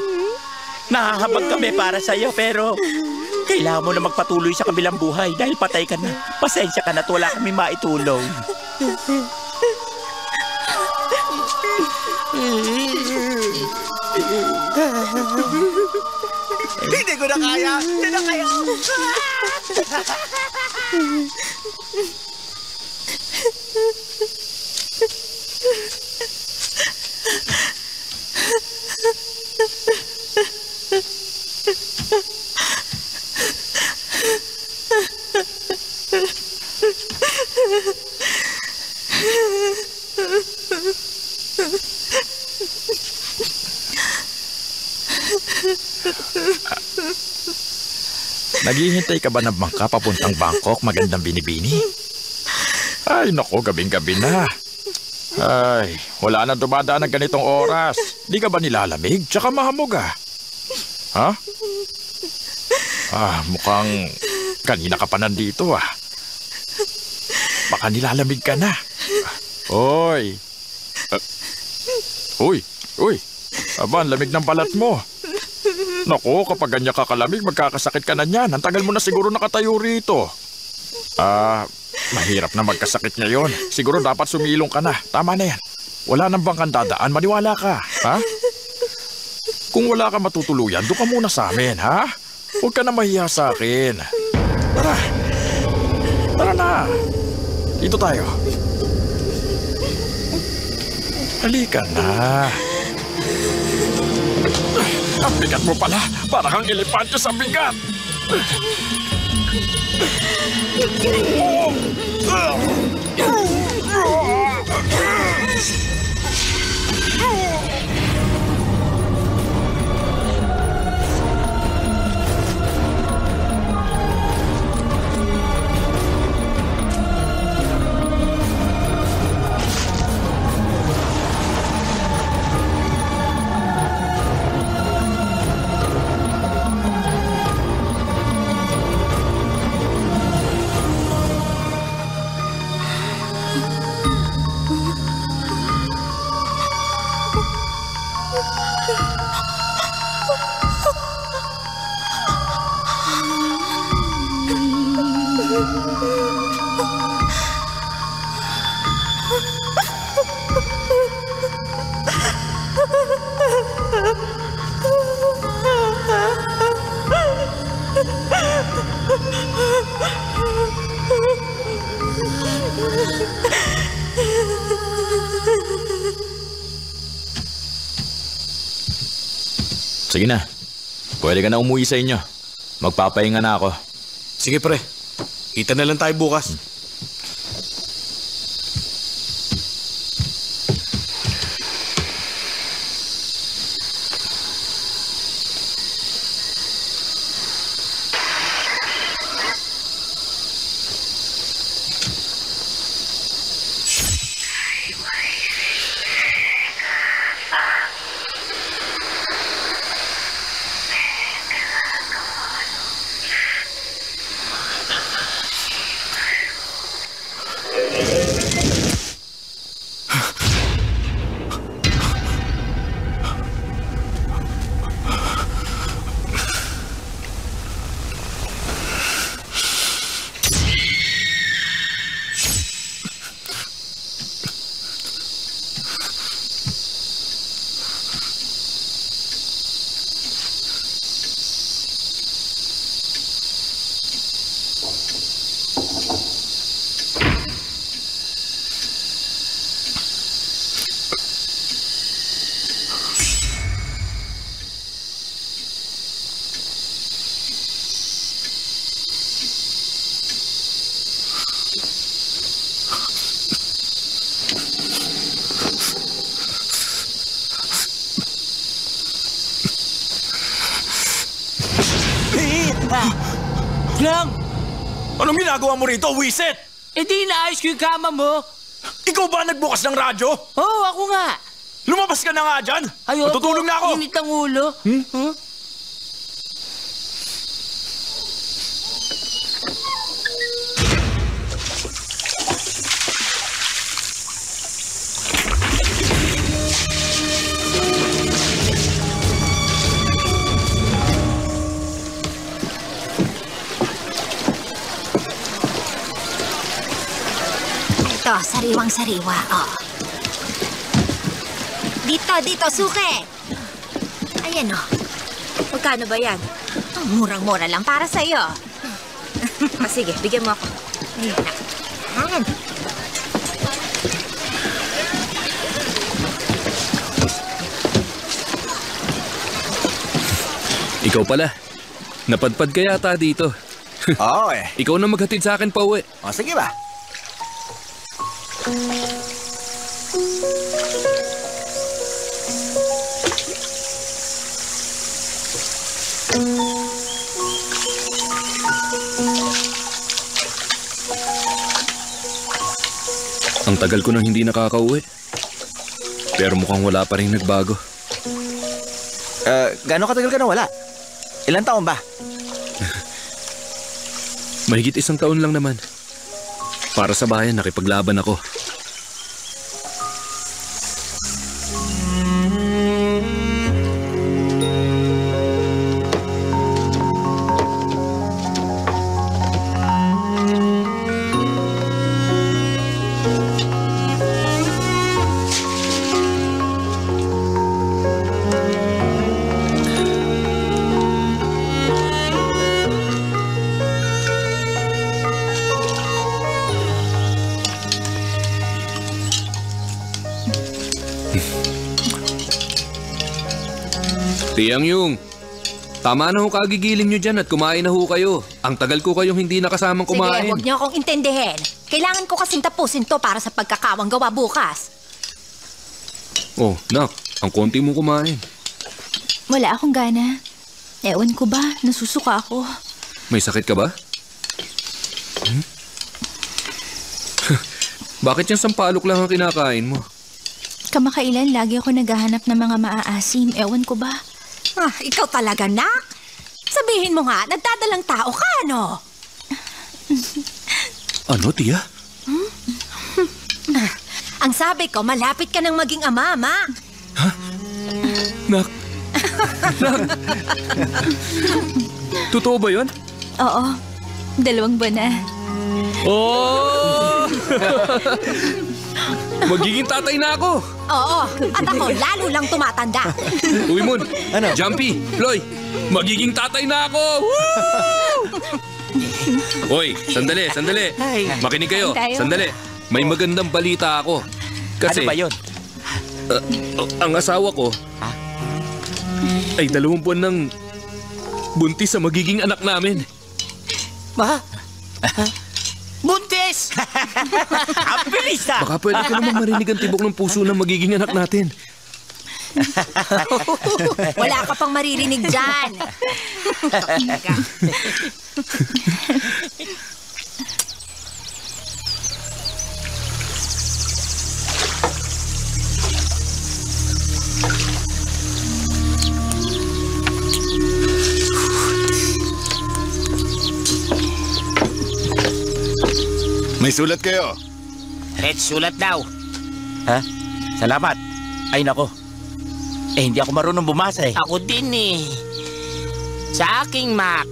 Nahahabag kami para sa'yo, pero kailangan mo na magpatuloy sa kabilang buhay dahil patay ka na. Pasensya ka na at wala kami maitulong. Hindi ko na kaya! Hindi na kaya! Naghihintay ka ba ng bangka papuntang Bangkok, magandang binibini? Ay, naku, gabing-gabi na. Ay, wala na dumadaan ng ganitong oras. Di ka ba nilalamig? Tsaka mahamog ah. Ha? Mukhang kanina ka pa nandito ah. Baka nilalamig ka na. Uy. Uy. Aba, ang lamig ng balat mo. Naku, kapag ganyan ka kalamig, magkakasakit ka na niyan. Ang tagal mo na siguro nakatayo rito. Mahirap na magkasakit ngayon. Siguro dapat sumilong ka na. Tama na yan. Wala nang bangkang dadaan. Maniwala ka, ha? Kung wala ka matutuluyan, doon ka muna sa amin, ha? Huwag ka na mahiya sa akin. Tara. Tara na. Dito tayo. Halika na. Ang bigat mo pala. Para kang elepante sa bigat. Sige na. Pwede ka na umuwi sa inyo. Magpapahinga na ako. Sige pre. Kita na lang tayo bukas. Lang! Anong ginagawa mo rito, Wiset? Di inaayos ko yung kama mo. Ikaw ba nagbukas ng radyo? Oo, ako nga. Lumabas ka na nga dyan. Ayoko. Matutulog na ako. Init ang ulo. Huh? Ito, sariwang-sariwa. Oh. Dito, suke. Ayan, oh. Magkano ba yan? Oh, murang-mura lang para sa'yo. Sige, bigyan mo ako. Ayan na. Ayan. Ikaw pala. Napadpad ka yata dito. Oo eh. Ikaw na maghatid sa akin pa uwi. O sige ba? Ang tagal ko nang hindi nakakauwi. Pero mukhang wala pa rin nagbago. Gano'ng katagal ka na wala? Ilang taon ba? Mahigit 1 taon lang naman. Para sa bayan, nakipaglaban ako. Tiyang Yung, tama na ho kagigiling nyo dyan at kumain na ho kayo. Ang tagal ko kayong hindi nakasamang kumain. Sige, huwag niyo akong intindihin. Kailangan ko kasing tapusin to para sa pagkakawang gawa bukas. Oh, nak, ang konti mo kumain. Wala akong gana. Ewan ko ba, nasusuka ako. May sakit ka ba? Bakit yung sampalok lang ang kinakain mo? Kamakailan, lagi ako naghahanap ng mga maaasim. Ewan ko ba? Ikaw talaga, nak? Sabihin mo nga, nagdadalang tao ka, ano? Ano, tiya? Ang sabi ko, malapit ka nang maging ama, ma. Ha? Nak? Nak? Totoo ba yun? Oo. 2 buwan na. Oh! Magiging tatay na ako! Oo, at ako lalo lang tumatanda. Uy, Mon! Ano? Jumpy! Floy! Magiging tatay na ako! Woo! Hoy, sandali! Makinig kayo, sandali. May magandang balita ako. Kasi, ano ba yun? Ang asawa ko ay 2 buwan ng buntis sa magiging anak namin. Ba? Buntis! Ang bilis na! Baka pwede ko naman marinig ang tibok ng puso ng magiging anak natin. Wala ka pang maririnig dyan. May sulat kayo. Let's sulat daw. Ha? Salamat. Ay nako. Hindi ako marunong bumasa eh. Ako din eh. Sa aking Mac.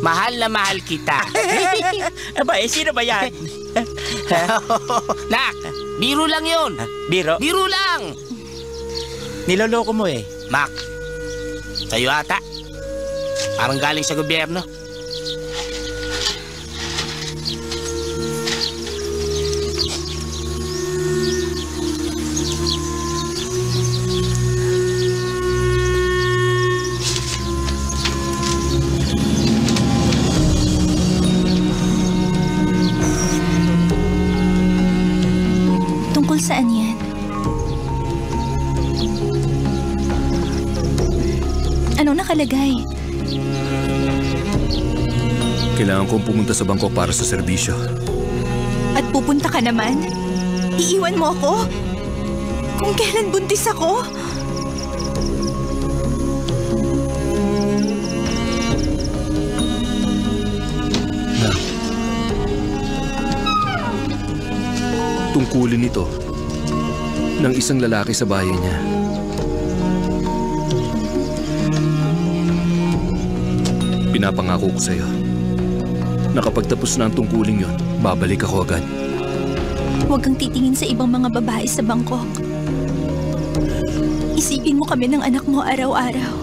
Mahal na mahal kita. Aba, sino ba yan? Nak, biro lang yun. Biro? Biro lang. Niloloko mo eh. Mac, sa'yo ata. Parang galing sa gobyerno. Saan yan? Anong nakalagay? Kailangan kong pumunta sa bangko para sa serbisyo. At pupunta ka naman? Iiwan mo ako? Kung kailan buntis ako? Tungkulin ito ng isang lalaki sa bayan niya. Pinapangako ko sa'yo na kapag tapos na ang tungkulin yon, babalik ako agad. Huwag kang titingin sa ibang mga babae sa Bangkok. Isipin mo kami ng anak mo araw-araw.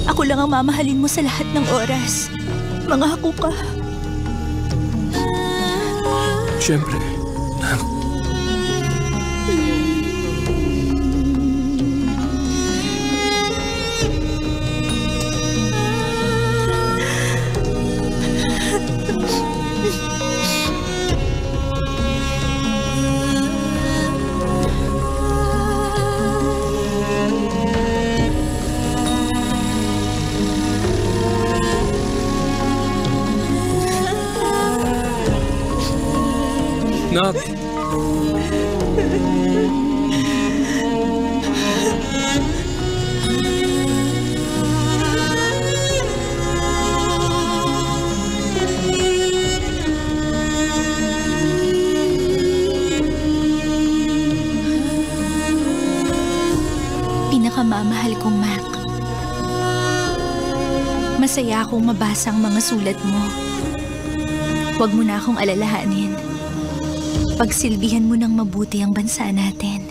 Ako lang ang mamahalin mo sa lahat ng oras. Mangako ka. Siyempre. Nak. Pinakamamahal kong Mac. Masaya akong mabasa ang mga sulat mo. Huwag mo na akong alalahanin. Pagsilbihan mo ng mabuti ang bansa natin.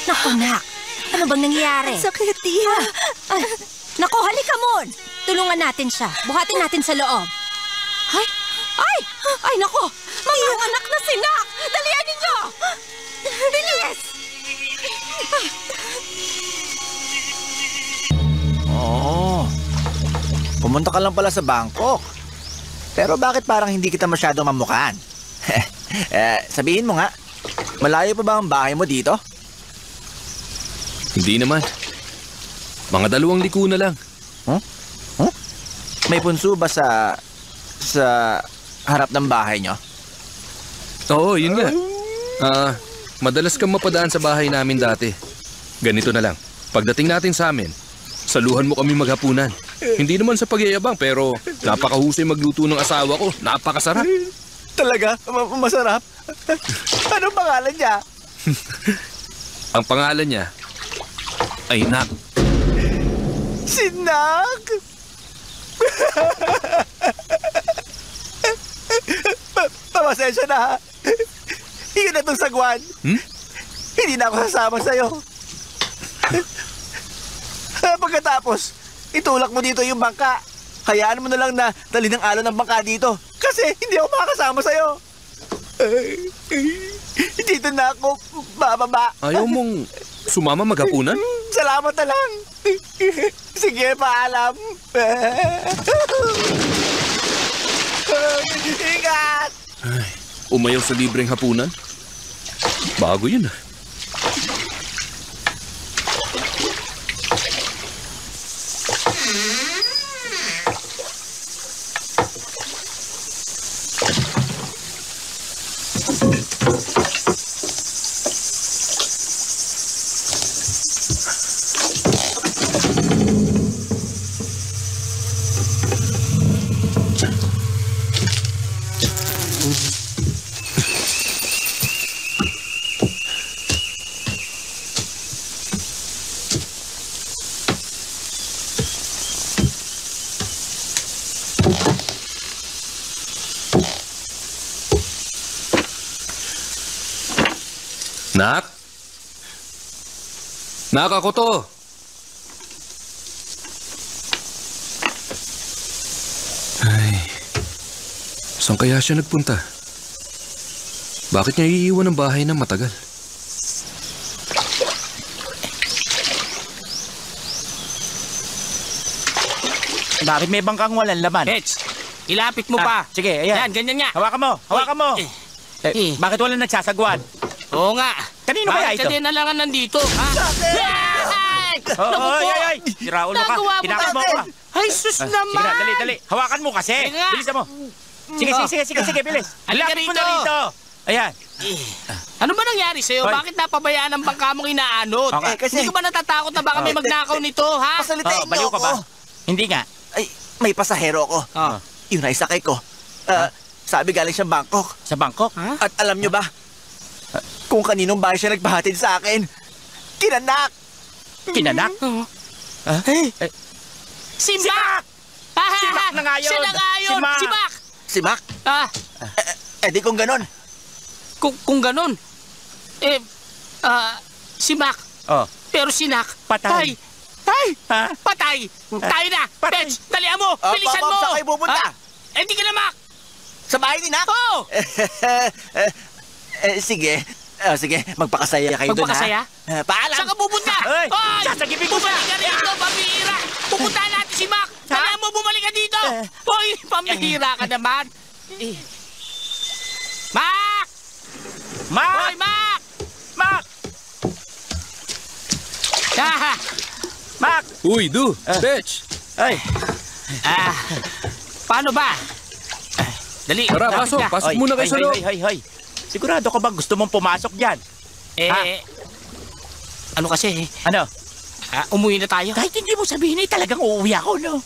Naku, Nak. Ano bang nangyayari? Sakit, Tia. Naku, halika mon. Tulungan natin siya. Buhatin natin sa loob. Ay! Ay! Ay, naku! Mga anak na si Nak! Dalian ninyo! Bilis! Oo. Pumunta ka lang pala sa Bangkok. Pero bakit parang hindi kita masyadong mamukhaan? Sabihin mo nga, malayo pa ba ang bahay mo dito? Hindi naman. Mga 2 liko na lang. Huh? May punso ba sa harap ng bahay nyo? Oo, yun nga. Madalas kang mapadaan sa bahay namin dati. Ganito na lang. Pagdating natin sa amin, saluhan mo kami maghapunan. Hindi naman sa pagyayabang, pero napakahusay magluto ng asawa ko. Napakasarap. Talaga? Masarap? Anong pangalan niya? Ang pangalan niya ay Nak. Si Nak? Pamasensya na ha. Iyon na itong sagwan. Hindi na ako sasama sa'yo. Pagkatapos, itulak mo dito yung bangka. Hayaan mo na lang na dali ng alon ng bangka dito. Kasi hindi ako makakasama sa'yo. Dito na ako bababa. Ayaw mong sumama maghapunan? Salamat na lang. Sige, paalam. Ingat! Ay, umayaw sa libreng hapunan? Bago yun ah. Nak? Nak, ako to. Ay, saan kaya siya nagpunta? Bakit niya iiwan ng bahay ng matagal? Bakit may bangkang walang laman? Hets, ilapit mo pa. Sige, ayan. Yan, ganyan nga. Hawakan mo, hawakan mo. Bakit walang nagsasagwan? Oo nga. Kanino kaya ito? Bakit na lang nandito, ha? Ay! Siraulo ka. Hinakot mo ako. Ay, sus naman! Sige na, dali. Hawakan mo kasi. Bilisan mo. Sige, bilis. Ilapit mo na rito. Ayan. Ano ba nangyari sa'yo? Hoy. Bakit napabayaan ang bangka mong inaanot? kasi- Hindi ka ba natatakot na baka may magnakaw nito, ha? Pasalitain Baliw niyo ka ako. ba? Hindi nga. Ay, may pasahero ako. Yun ay sakay ko. Sabi galing siya Bangkok. Sa Bangkok? At alam nyo ba, kung kaninong bahay siya nagpahatid sa akin, kinanak! Kinanak? Si Mac! Si Mac na nga yun! Siya na nga yun! Si Mac! Si Mac? Di kung ganon. Kung ganon, si Mac. Pero si Nak, Patay. Patay! Tayo na! Pets, dalihan mo! Bilisan mo! Saan kayo pupunta? Hindi ka na, Mac! Sa bahay ni Nak? Oo! Sige. Sige, magpakasaya kayo doon, ha? Magpakasaya? Paalam! Saan ka pupunta? Hoy! Hoy! Sasagipin ko Bumalik ka rito, pambihira! Pupuntahan natin si Mac! Dalihan mo, bumalik ka dito! Hoy, pambihira ka naman! Mac! Mac! Hoy, Mac! Mac! Mac! Uy, Du! Fetch! Ay! Paano ba? Dali, Tara, lapit pasok! ka. Pasok muna kayo sa loob! Hoy! Sigurado ka ba gusto mong pumasok dyan? Ano kasi? Ano? Umuwi na tayo. Kahit hindi mo sabihin ay talagang uuwi ako, no?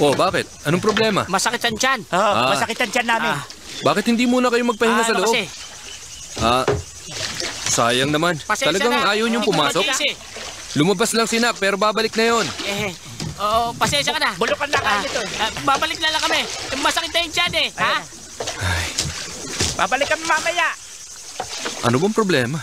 Oh, bakit? Anong problema? Masakit ang tiyan. Masakit ang tiyan namin. Bakit hindi muna kayo magpahinga sa Ano loob? kasi? Sayang naman. Pasensya Talagang na. ayaw niyong pumasok? Lumabas lang si Nak, pero babalik na yon. Pasensya ka na. Bulukan na kayo nito. Babalik na lang kami. Masakit na yung tiyan eh. Ha? Babalik kami mamaya. Ano bang problema?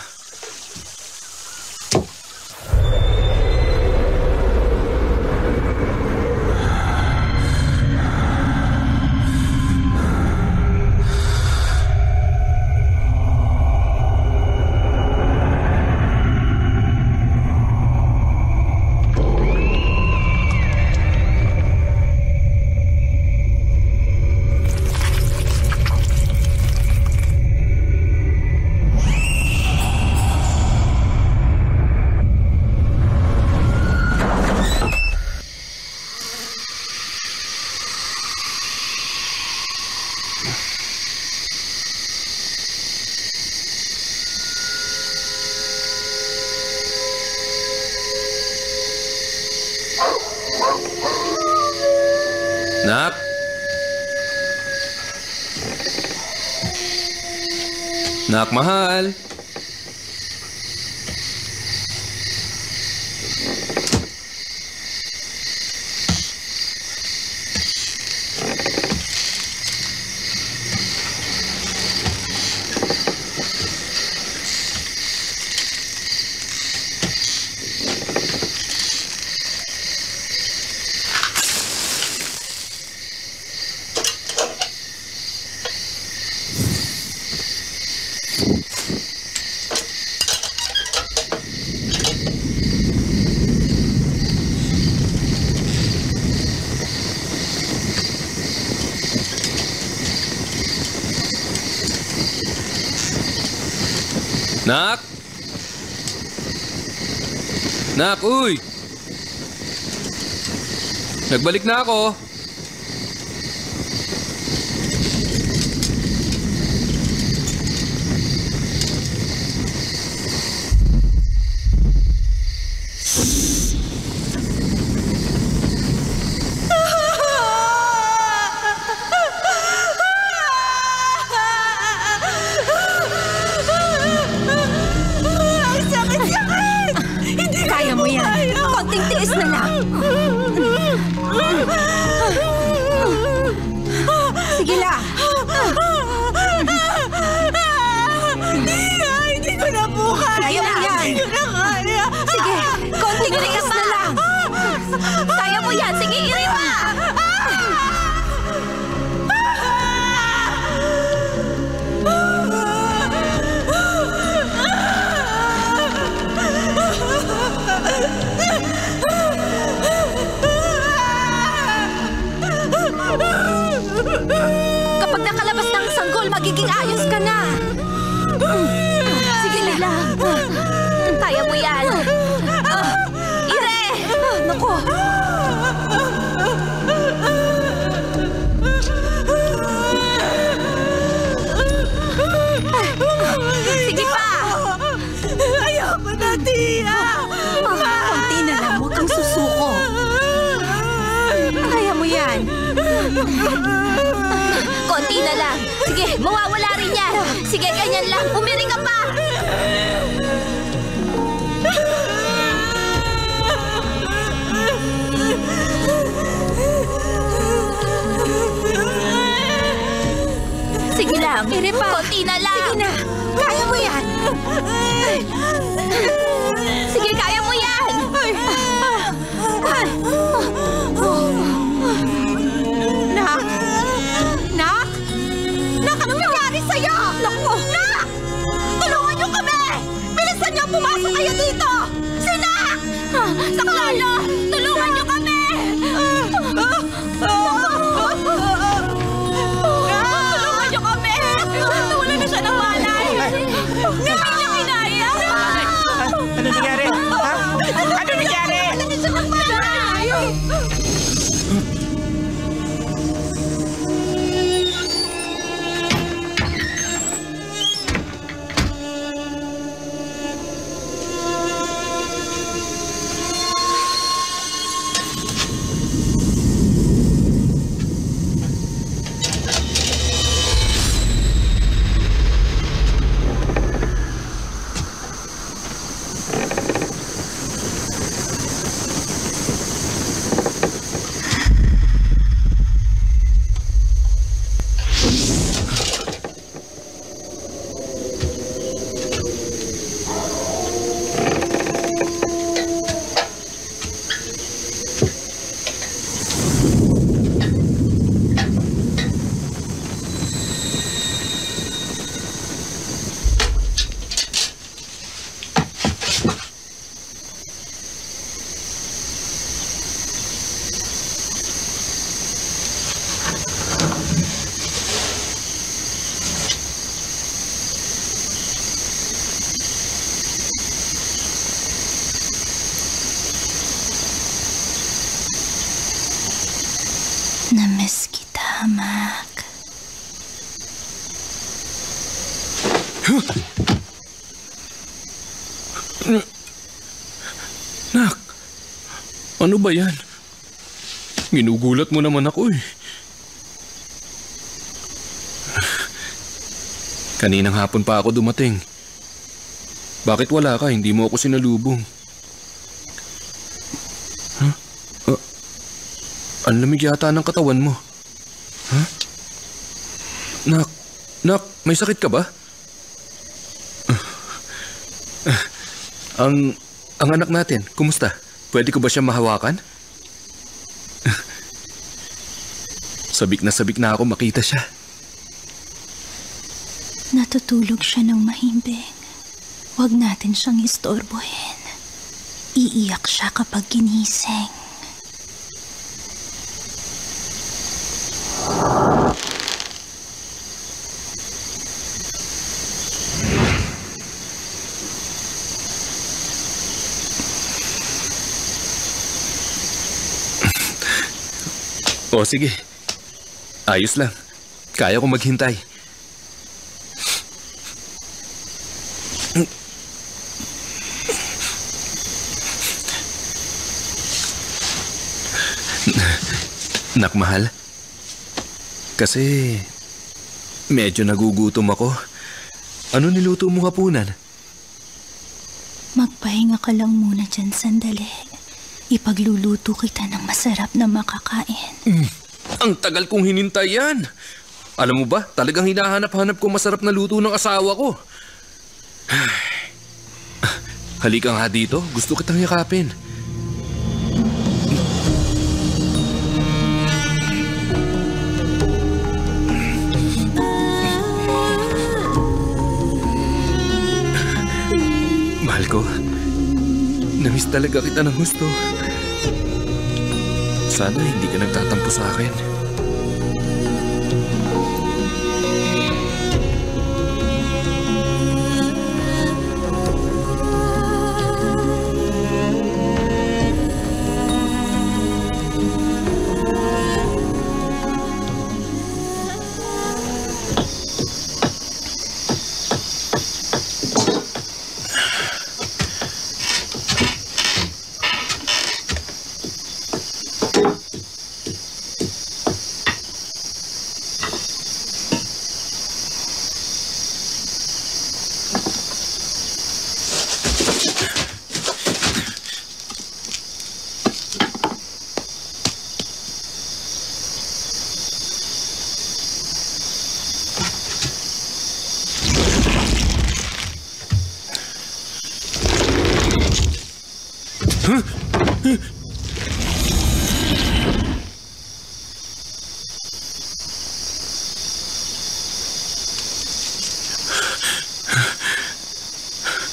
Nak? Nak, mahal. Nak? Nak, uy! Nagbalik na ako. Kaya mo yan. Konting tiis na lang. Tia! Konti na lang, huwag kang susuko. Kaya mo yan. Konti na lang. Sige, mawawala rin yan. Sige, ganyan lang. Umiring ka pa. Sige lang. Ire pa. Konti na lang. Sige na. Kaya mo yan. Sige, kaya mo yan. Nak? Nak? Nak, anong nangyari sa'yo? Naku! Nak! Tulungan niyo kami! Bilisan niyo, pumasok kayo dito! Si Nak! Saklalo! Tulungan niyo kami! Tulungan niyo kami! Wala na siya ng malay! Hindi niya kinaya! Ano nangyari? Ha? Ano nangyari? Wala na siya ng malay! Namiss kita, Mac. Nak, ano ba yan? Ginugulat mo naman ako eh. Kaninang hapon pa ako dumating. Bakit wala ka? Hindi mo ako sinalubong. Huh? Ang lamig yata ng katawan mo. Huh? Nak, may sakit ka ba? Ang anak natin, kumusta? Pwede ko ba siya mahawakan? Sabik na ako makita siya. Natutulog siya ng mahimbing. Huwag natin siyang istorbohin. Iiyak siya kapag ginising. O sige, ayos lang. Kaya ko maghintay. Nak, mahal. Kasi medyo nagugutom ako. Ano niluto mo hapunan? Magpahinga ka lang muna dyan sandali. Ipagluluto kita ng masarap na makakain. Ang tagal kong hinintay yan. Alam mo ba, talagang hinahanap-hanap ko masarap na luto ng asawa ko. Halika nga dito, gusto kitang yakapin. Mahal ko, namiss talaga kita ng gusto. Sana hindi ka nagtatampo sa akin.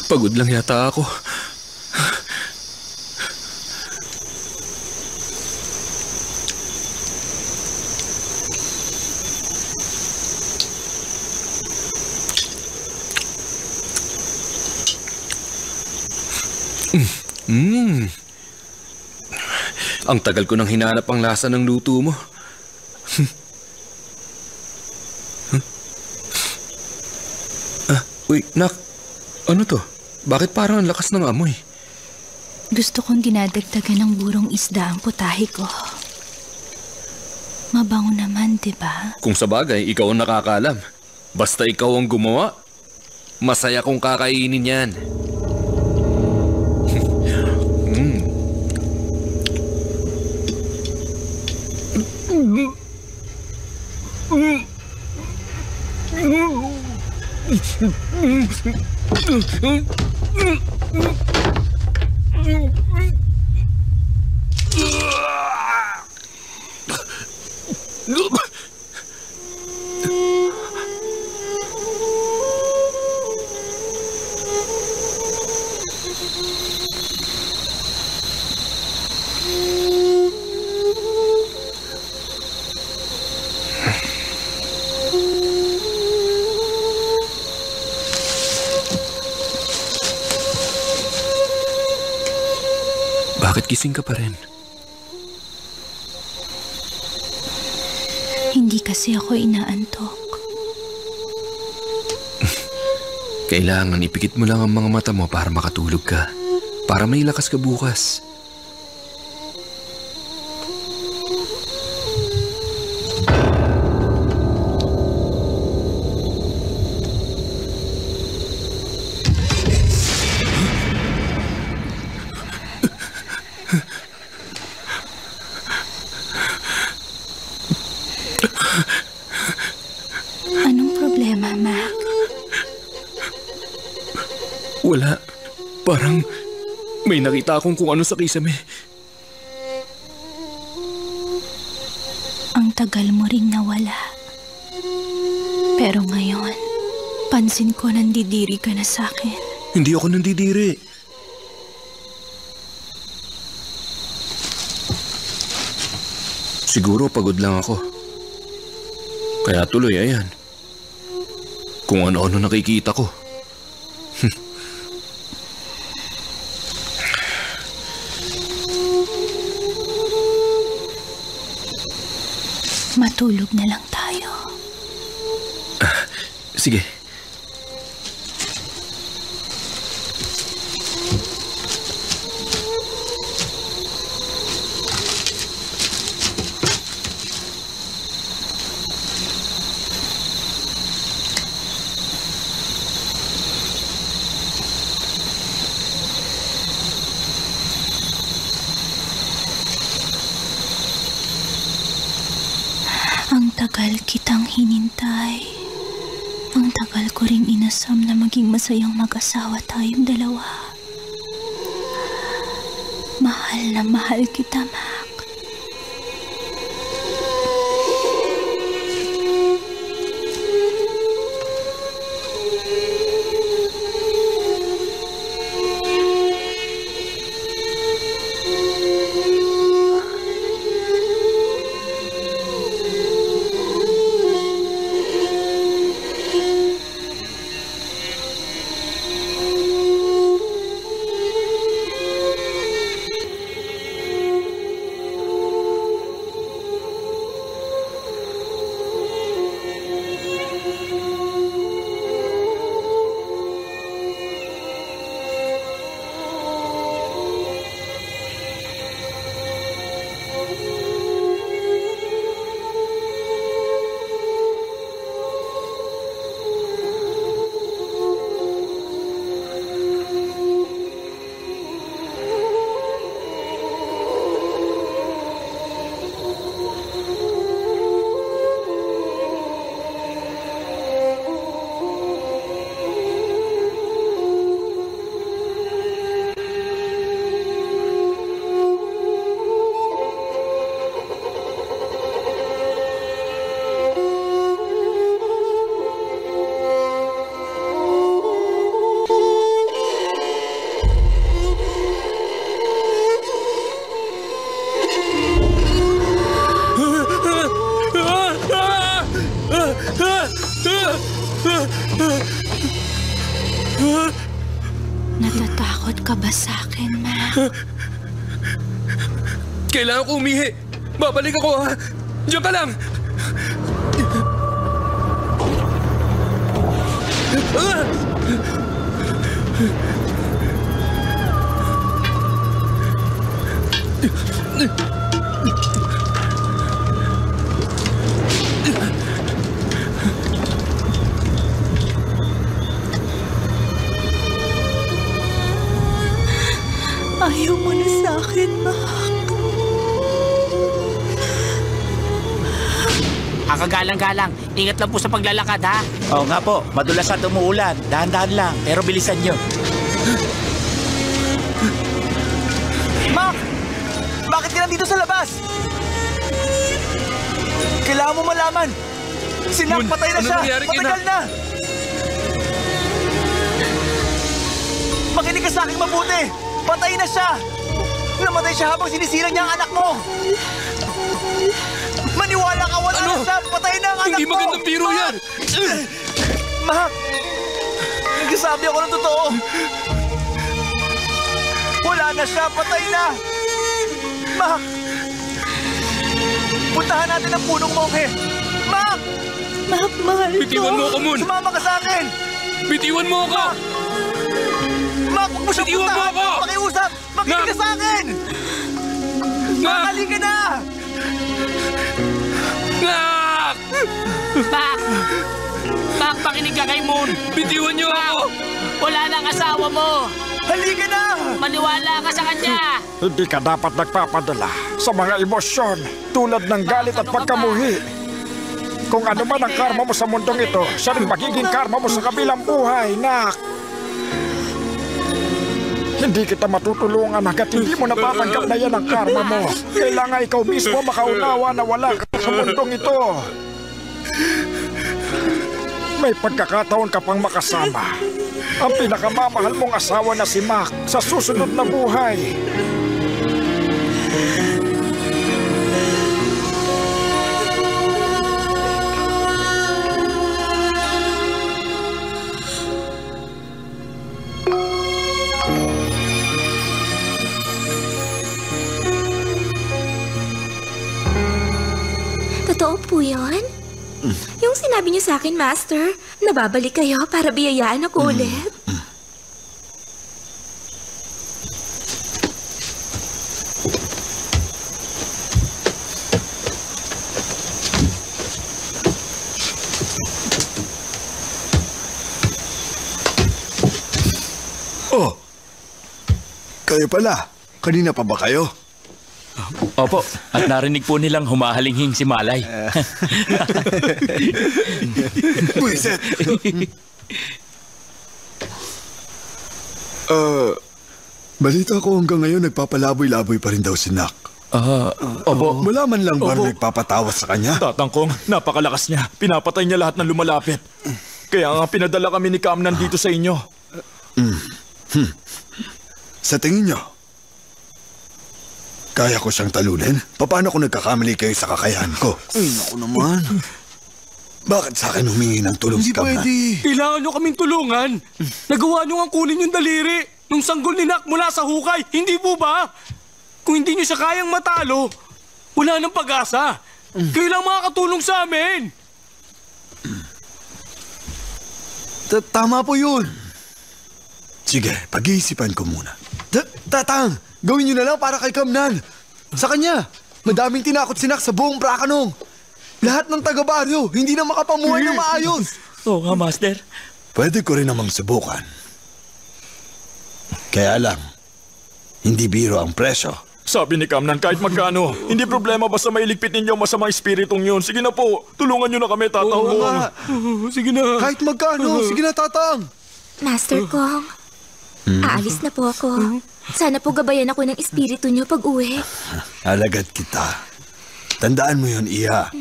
Pagod lang yata ako. Ang tagal ko nang hinanap ang lasa ng luto mo. Uy, Nak. Ano to? Bakit parang ang lakas ng amoy? Gusto kong dinadagdagan ng burong isda ang putahe ko. Mabango naman, di ba? Kung sa bagay, ikaw ang nakakaalam. Basta ikaw ang gumawa, masaya kong kakainin yan. Bakit gising ka pa rin? Hindi kasi ako inaantok. Kailangan ipikit mo lang ang mga mata mo para makatulog ka. Para may lakas ka bukas. Anong problema, Mac? Wala. Parang may nakita akong kung ano sa kisame. Ang tagal mo ring nawala. Pero ngayon, pansin ko nandidiri ka na sa akin. Hindi ako nandidiri. Siguro pagod lang ako. Kaya tuloy, ayan. Kung ano-ano nakikita ko. Matulog na lang tayo. Sige. Ang tagal kitang hinintay. Ang tagal ko ring inasam na maging masayang mag-asawa tayong dalawa. Mahal na mahal kita, Mac. Natatakot ka ba sa akin, Mac? Kailangan ko umihi. Babalik ako, ha? Diyan ka lang! Ayaw mo na sa akin, Mac. Kagalang-galang. Ingat lang po sa paglalakad, ha? Oo nga po, madulas at umuulan. Dahan-dahan lang, pero bilisan nyo. Mac! Bakit ka nandito sa labas? Kailangan mo malaman. Si Nak, Moon, patay na ano siya. nangyari kay Matagal Nak? na. Makinig ka sa akin mabuti. Patay na siya. Namatay siya habang sinisilang niya ang anak mo. Maniwala ka, wala Ano? na siya. Patay na ang anak Hindi mo. magandang biro yan! Mac! Nagsasabi ako ng totoo. Wala na siya. Patay na. Mac! Puntahan natin ang punong monghe. Mac! Mac, mahal ko. Bitiwan mo ako, Moon! Sumama ka sa akin. Bitiwan mo ako! Mac, huwag mo siyang Bitiwan mo puntahan. ako! Pakiusap. Makinig ka sa akin. Mac, halika na. Nak! Mac, pakinig ka kay Moon. Bitiwan niyo ako! Wala na ang asawa mo. Halika na. Maniwala ka sa kanya. Hindi ka dapat nagpapadala sa mga emosyon tulad ng galit at pagkamuhi. Kung ano man ang karma mo sa mundong ito, siya rin magiging karma mo sa kabilang buhay, Nak. Hindi kita matutulungan hanggat hindi mo napapanggap na yan ang karma mo. Kailangan ikaw mismo makaunawa na wala ka sa mundong ito. May pagkakataon ka pang makasama ang pinakamamahal mong asawa na si Mac sa susunod na buhay. Totoo po yun? Yung sinabi niyo sa akin, Master, nababalik kayo para biyayaan ako ulit? Oh, kayo pala. Kanina pa ba kayo? Opo, at narinig po nilang humahalinghing si Malay. Buisit! Balita ko hanggang ngayon nagpapalaboy-laboy pa rin daw si Nak. Opo. Wala man lang ba nagpapatawas sa kanya? Tatangkong, napakalakas niya. Pinapatay niya lahat ng lumalapit. Kaya nga pinadala kami ni Kamnan dito sa inyo. Sa tingin nyo, kaya ko siyang talunin? Paano kung nagkakamali kayo sa kakayahan ko? Ay, naku naman. Bakit sa akin humingi ng tulong si Kamnan? Kailangan nyo kaming tulungan. Nagawa nyo ang kunin yung daliri nung sanggol ni Nak mula sa hukay. Hindi po ba? Kung hindi nyo siya kayang matalo, wala nang pag-asa. Kayo lang makakatulong sa amin. Tama po yun. Sige, pag-iisipan ko muna. Tatang, gawin nyo na lang para kay Kamnan. Sa kanya, madaming tinakot si Nak sa buong Brakanong. Lahat ng taga-baryo, hindi na makapamuhay ng maayos. Oo nga, Master. Pwede ko rin namang subukan. Kaya lang, hindi biro ang presyo. Sabi ni Kamnan kahit magkano, hindi problema basta mailigpit ninyo ang masamang espiritong yun. Sige na po, tulungan nyo na kami, Tatang. Oo nga. Sige na. Kahit magkano, sige na, Tatang. Master Kong, aalis na po ako. Sana po gabayan ako ng espiritu niyo pag uwi. Alagad kita. Tandaan mo yun, Iya.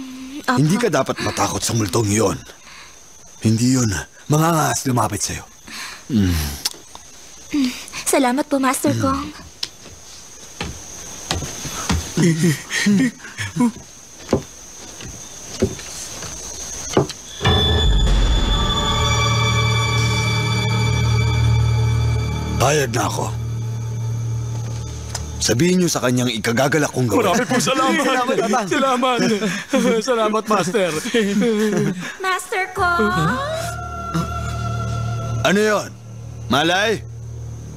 Hindi ka dapat matakot sa multong yon. Hindi yun. Mga angas lumapit sa'yo. Salamat po, Master Kong. Payag na ako. Sabihin niyo sa kanyang ikagagalak kong gawin. Marami po salamat. Salamat. Salamat, Master. Master ko! Ano yon? Malay?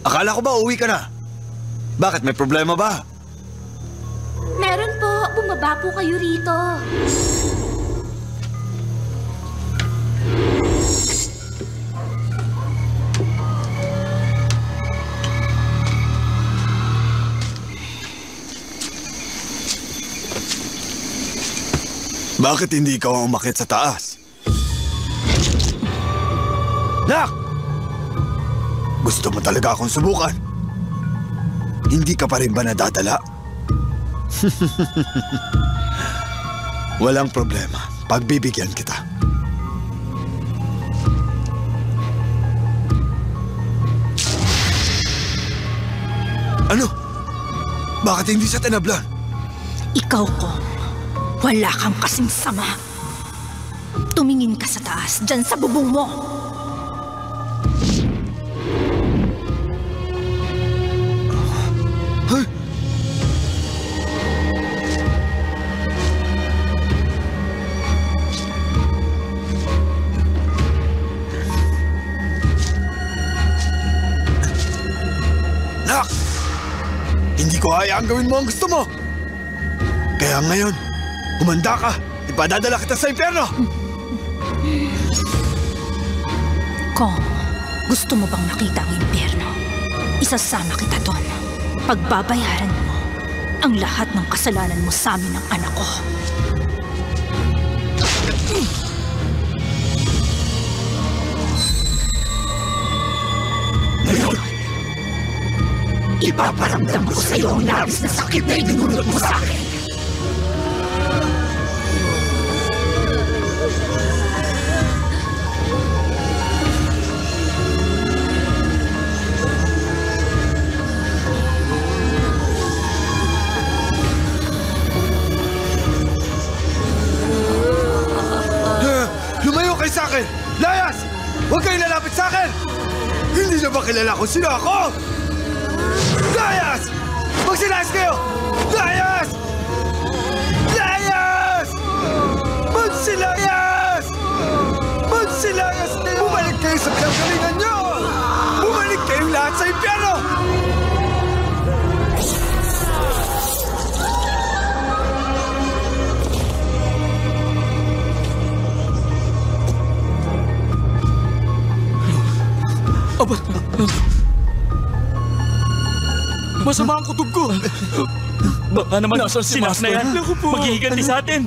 Akala ko ba uwi ka na? Bakit, may problema ba? Meron po. Bumaba po kayo rito. Bakit hindi ikaw ang umakyat sa taas? Nak! Gusto mo talaga akong subukan? Hindi ka pa rin ba nadadala? Walang problema. Pagbibigyan kita. Ano? Bakit hindi siya tinablan? Ikaw ko. Wala kang kasing sama. Tumingin ka sa taas, dyan sa bubong mo. Huh? Nak! Hindi ko hayaang gawin mo ang gusto mo! Kaya ngayon, humanda ka! Ipadadala kita sa impyerno! Kong, gusto mo bang makita ang impyerno? Isasama kita doon. Pagbabayaran mo ang lahat ng kasalanan mo sa amin ng anak ko. Ngayon, ipaparamdam ko sa iyo ang labis na sakit na idinulot mo sa akin. Lumayo kayo sa akin! Layas! Huwag kayong lalapit sa akin! Hindi niyo ba kilala kung sino ako? Layas! Magsilayas kayo! Layas! Layas! Magsilayas! Magsilayas kayo! Bumalik kayo sa pinanggalingan niyo! Bumalik kayong lahat sa impyerno! Aba! Masama ang kutob ko! Baka naman si Nak na yan. Maghihiganti sa atin.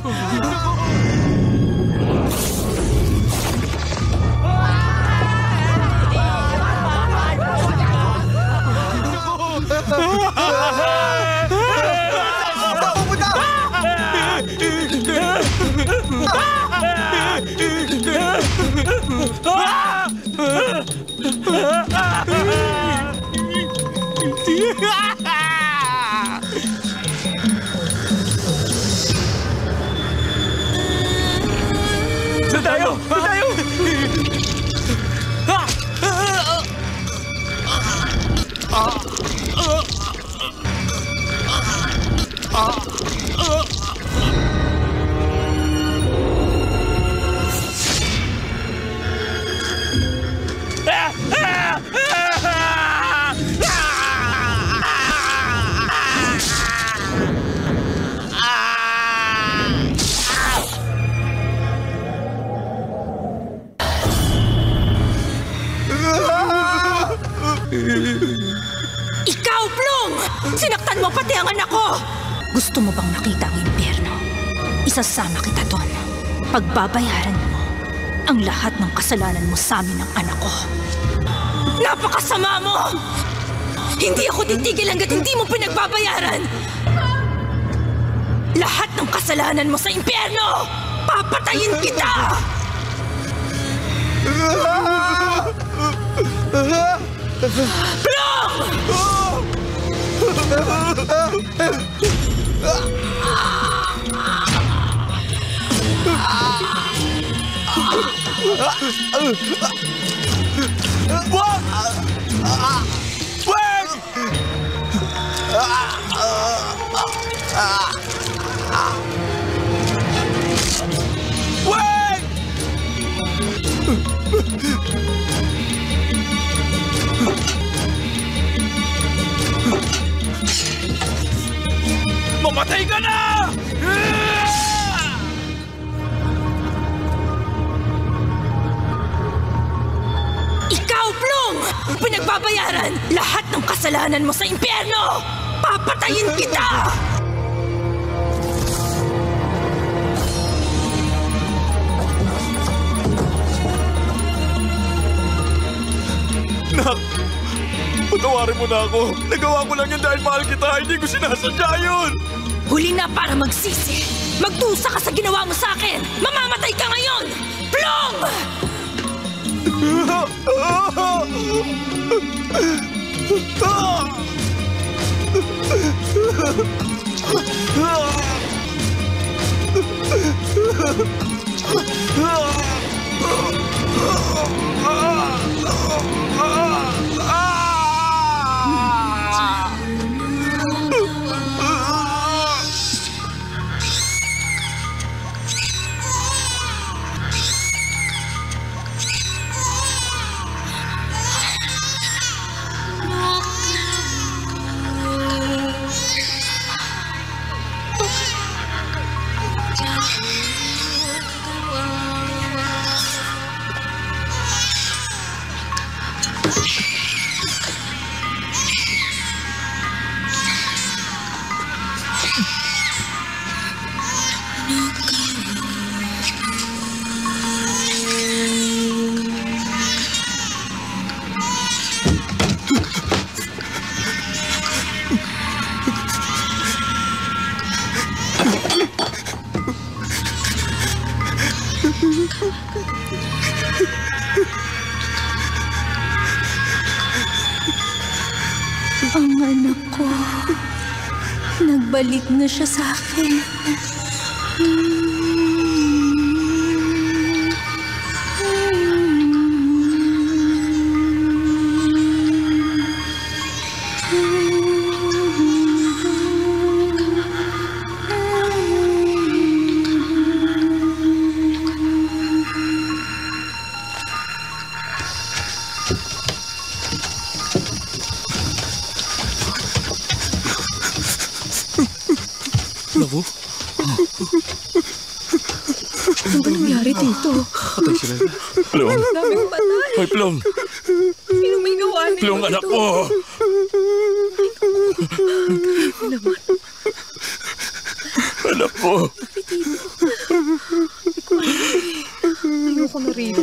Saan tayo? Saan tayo? Ikaw, Plum! Sinaktan mo pati ang anak ko! Gusto mo bang makita ang impyerno? Isasama kita doon. Pagbabayaran mo ang lahat ng kasalanan mo sa amin ng anak ko. Napakasama mo! Hindi ako titigil hanggat hindi mo pinagbabayaran! Lahat ng kasalanan mo sa impyerno! Papatayin kita! Plum! Wag! Wag! Mamatay ka na! Ikaw, Plum! Pinagbabayaran lahat ng kasalanan mo sa impyerno! Papatayin kita! Nak! Patawarin mo na ako. Nagawa ko lang yun dahil mahal kita. Hindi ko sinasadya yun. Huli na para magsisi. Magdusa ka sa ginawa mo sa akin. Mamamatay ka ngayon! Plum! Ang anak ko, nagbalik na siya sa akin. Naku. Ano ba nangyari dito? Patay sila. Plum. Daming patay. Hoy, Plum. Sino may gawa nito? Plum, anak ko. Naman. Anak ko. Ayoko na rito.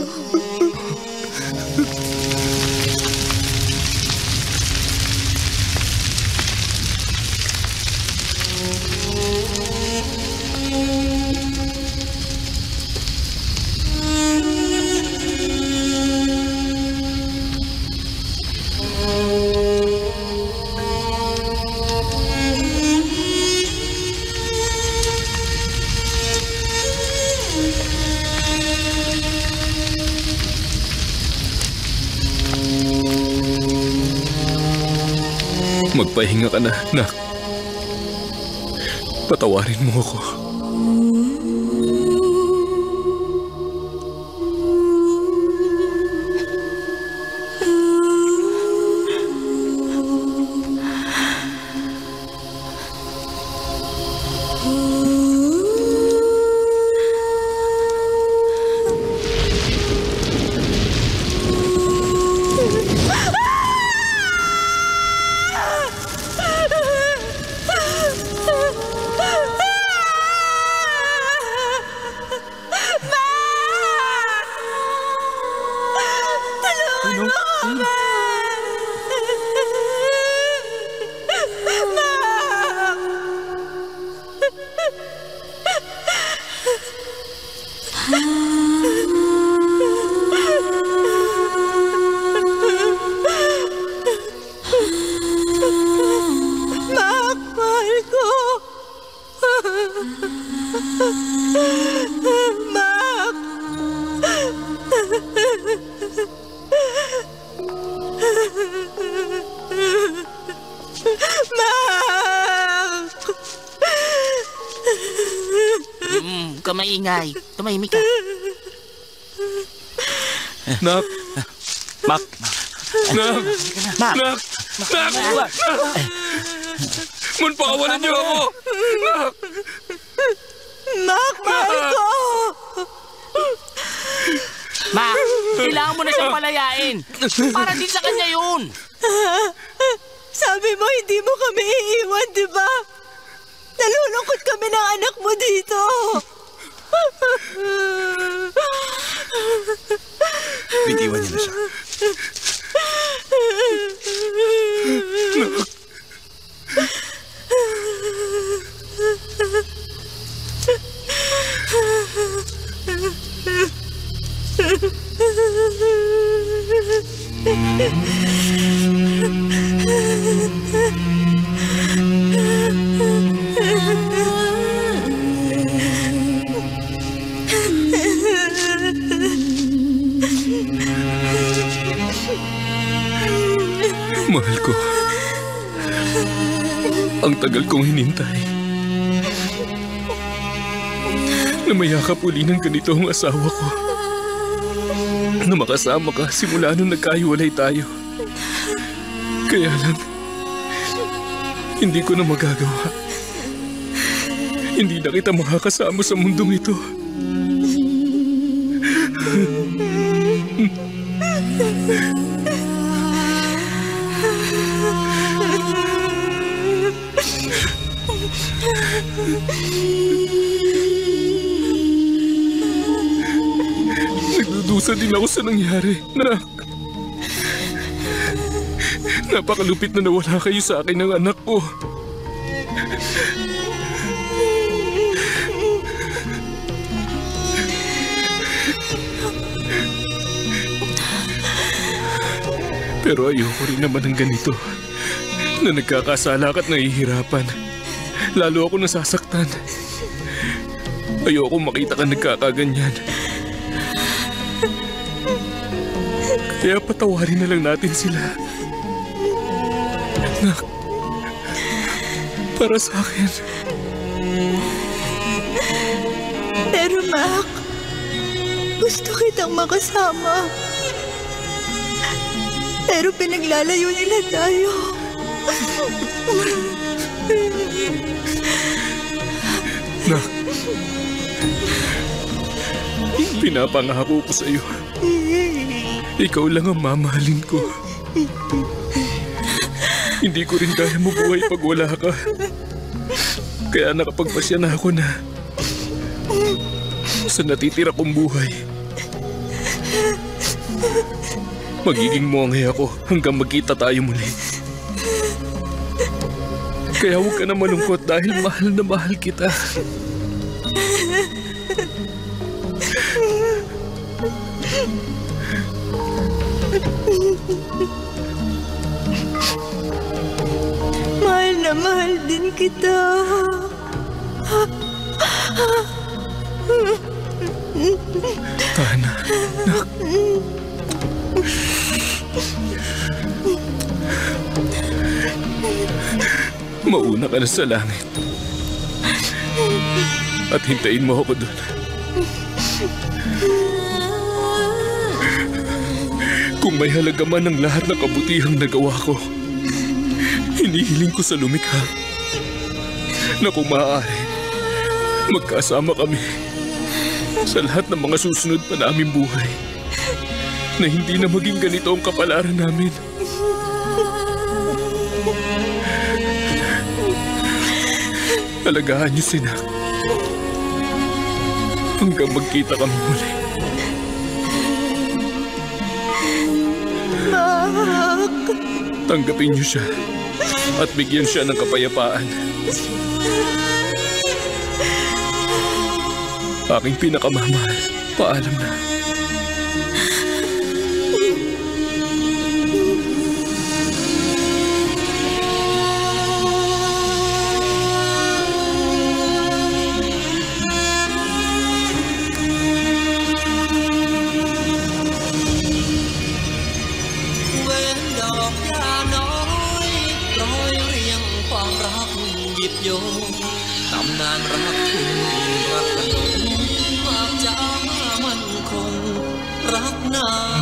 Magpahinga ka na, nak. Patawarin mo ako. Kamaingay. Tumahimik ka. Nak! Mak! Nak! Mak! Nak! Nak! Mun, pakawalan niyo ako! Nak! Mak, mahal ko! Mak, kailangan mo na siyang palayain. Para din sa kanya yun. Sabi mo hindi mo kami iiwan, di ba? Nalulungkot kami ng anak mo dito. Bitiwan niyo na siya. Mahal ko. Ang tagal kong hinintay. Na mayakap uli ng ganito ang asawa ko. Na makasama ka simula nung nagkahiwalay tayo. Kaya lang, hindi ko na magagawa. Hindi na kita makakasama sa mundong ito. Nagdudusa din ako sa nangyari, Nak. Napakalupit na nawala kayo sa akin ng anak ko. Pero ayoko rin naman ng ganito. Na nagkakasala at nahihirapan. Lalo ako nasasaktan. Ayoko makita ka nagkakaganyan. Kaya patawarin na lang natin sila. Nak, para sa akin. Pero Mac, gusto kitang makasama. Pero pinaglalayo nila tayo. Nak, pinapangako ko sa'yo. Ikaw lang ang mamahalin ko. Hindi ko rin kaya mabuhay pag wala ka. Kaya nakapagpasya na ako na sa natitira kong buhay. Magiging monghe ako hanggang magkita tayo muli. Kaya huwag ka na malungkot dahil mahal na mahal kita. Mahal na mahal din kita. Tana, Nak. Mauna ka na sa langit. At hintayin mo ako doon. Kung may halaga man ang lahat ng kabutihang nagawa ko, hinihiling ko sa lumikha na kung maaari, magkasama kami sa lahat ng mga susunod pa naming buhay na hindi na maging ganito ang kapalaran namin. Alagaan niyo si Nak hanggang magkita kami muli. Mac! Tanggapin niyo siya at bigyan siya ng kapayapaan. Aking pinakamamahal, paalam na.ตำนานรักคุณรักขนมมากจ้ามันคงรักนาน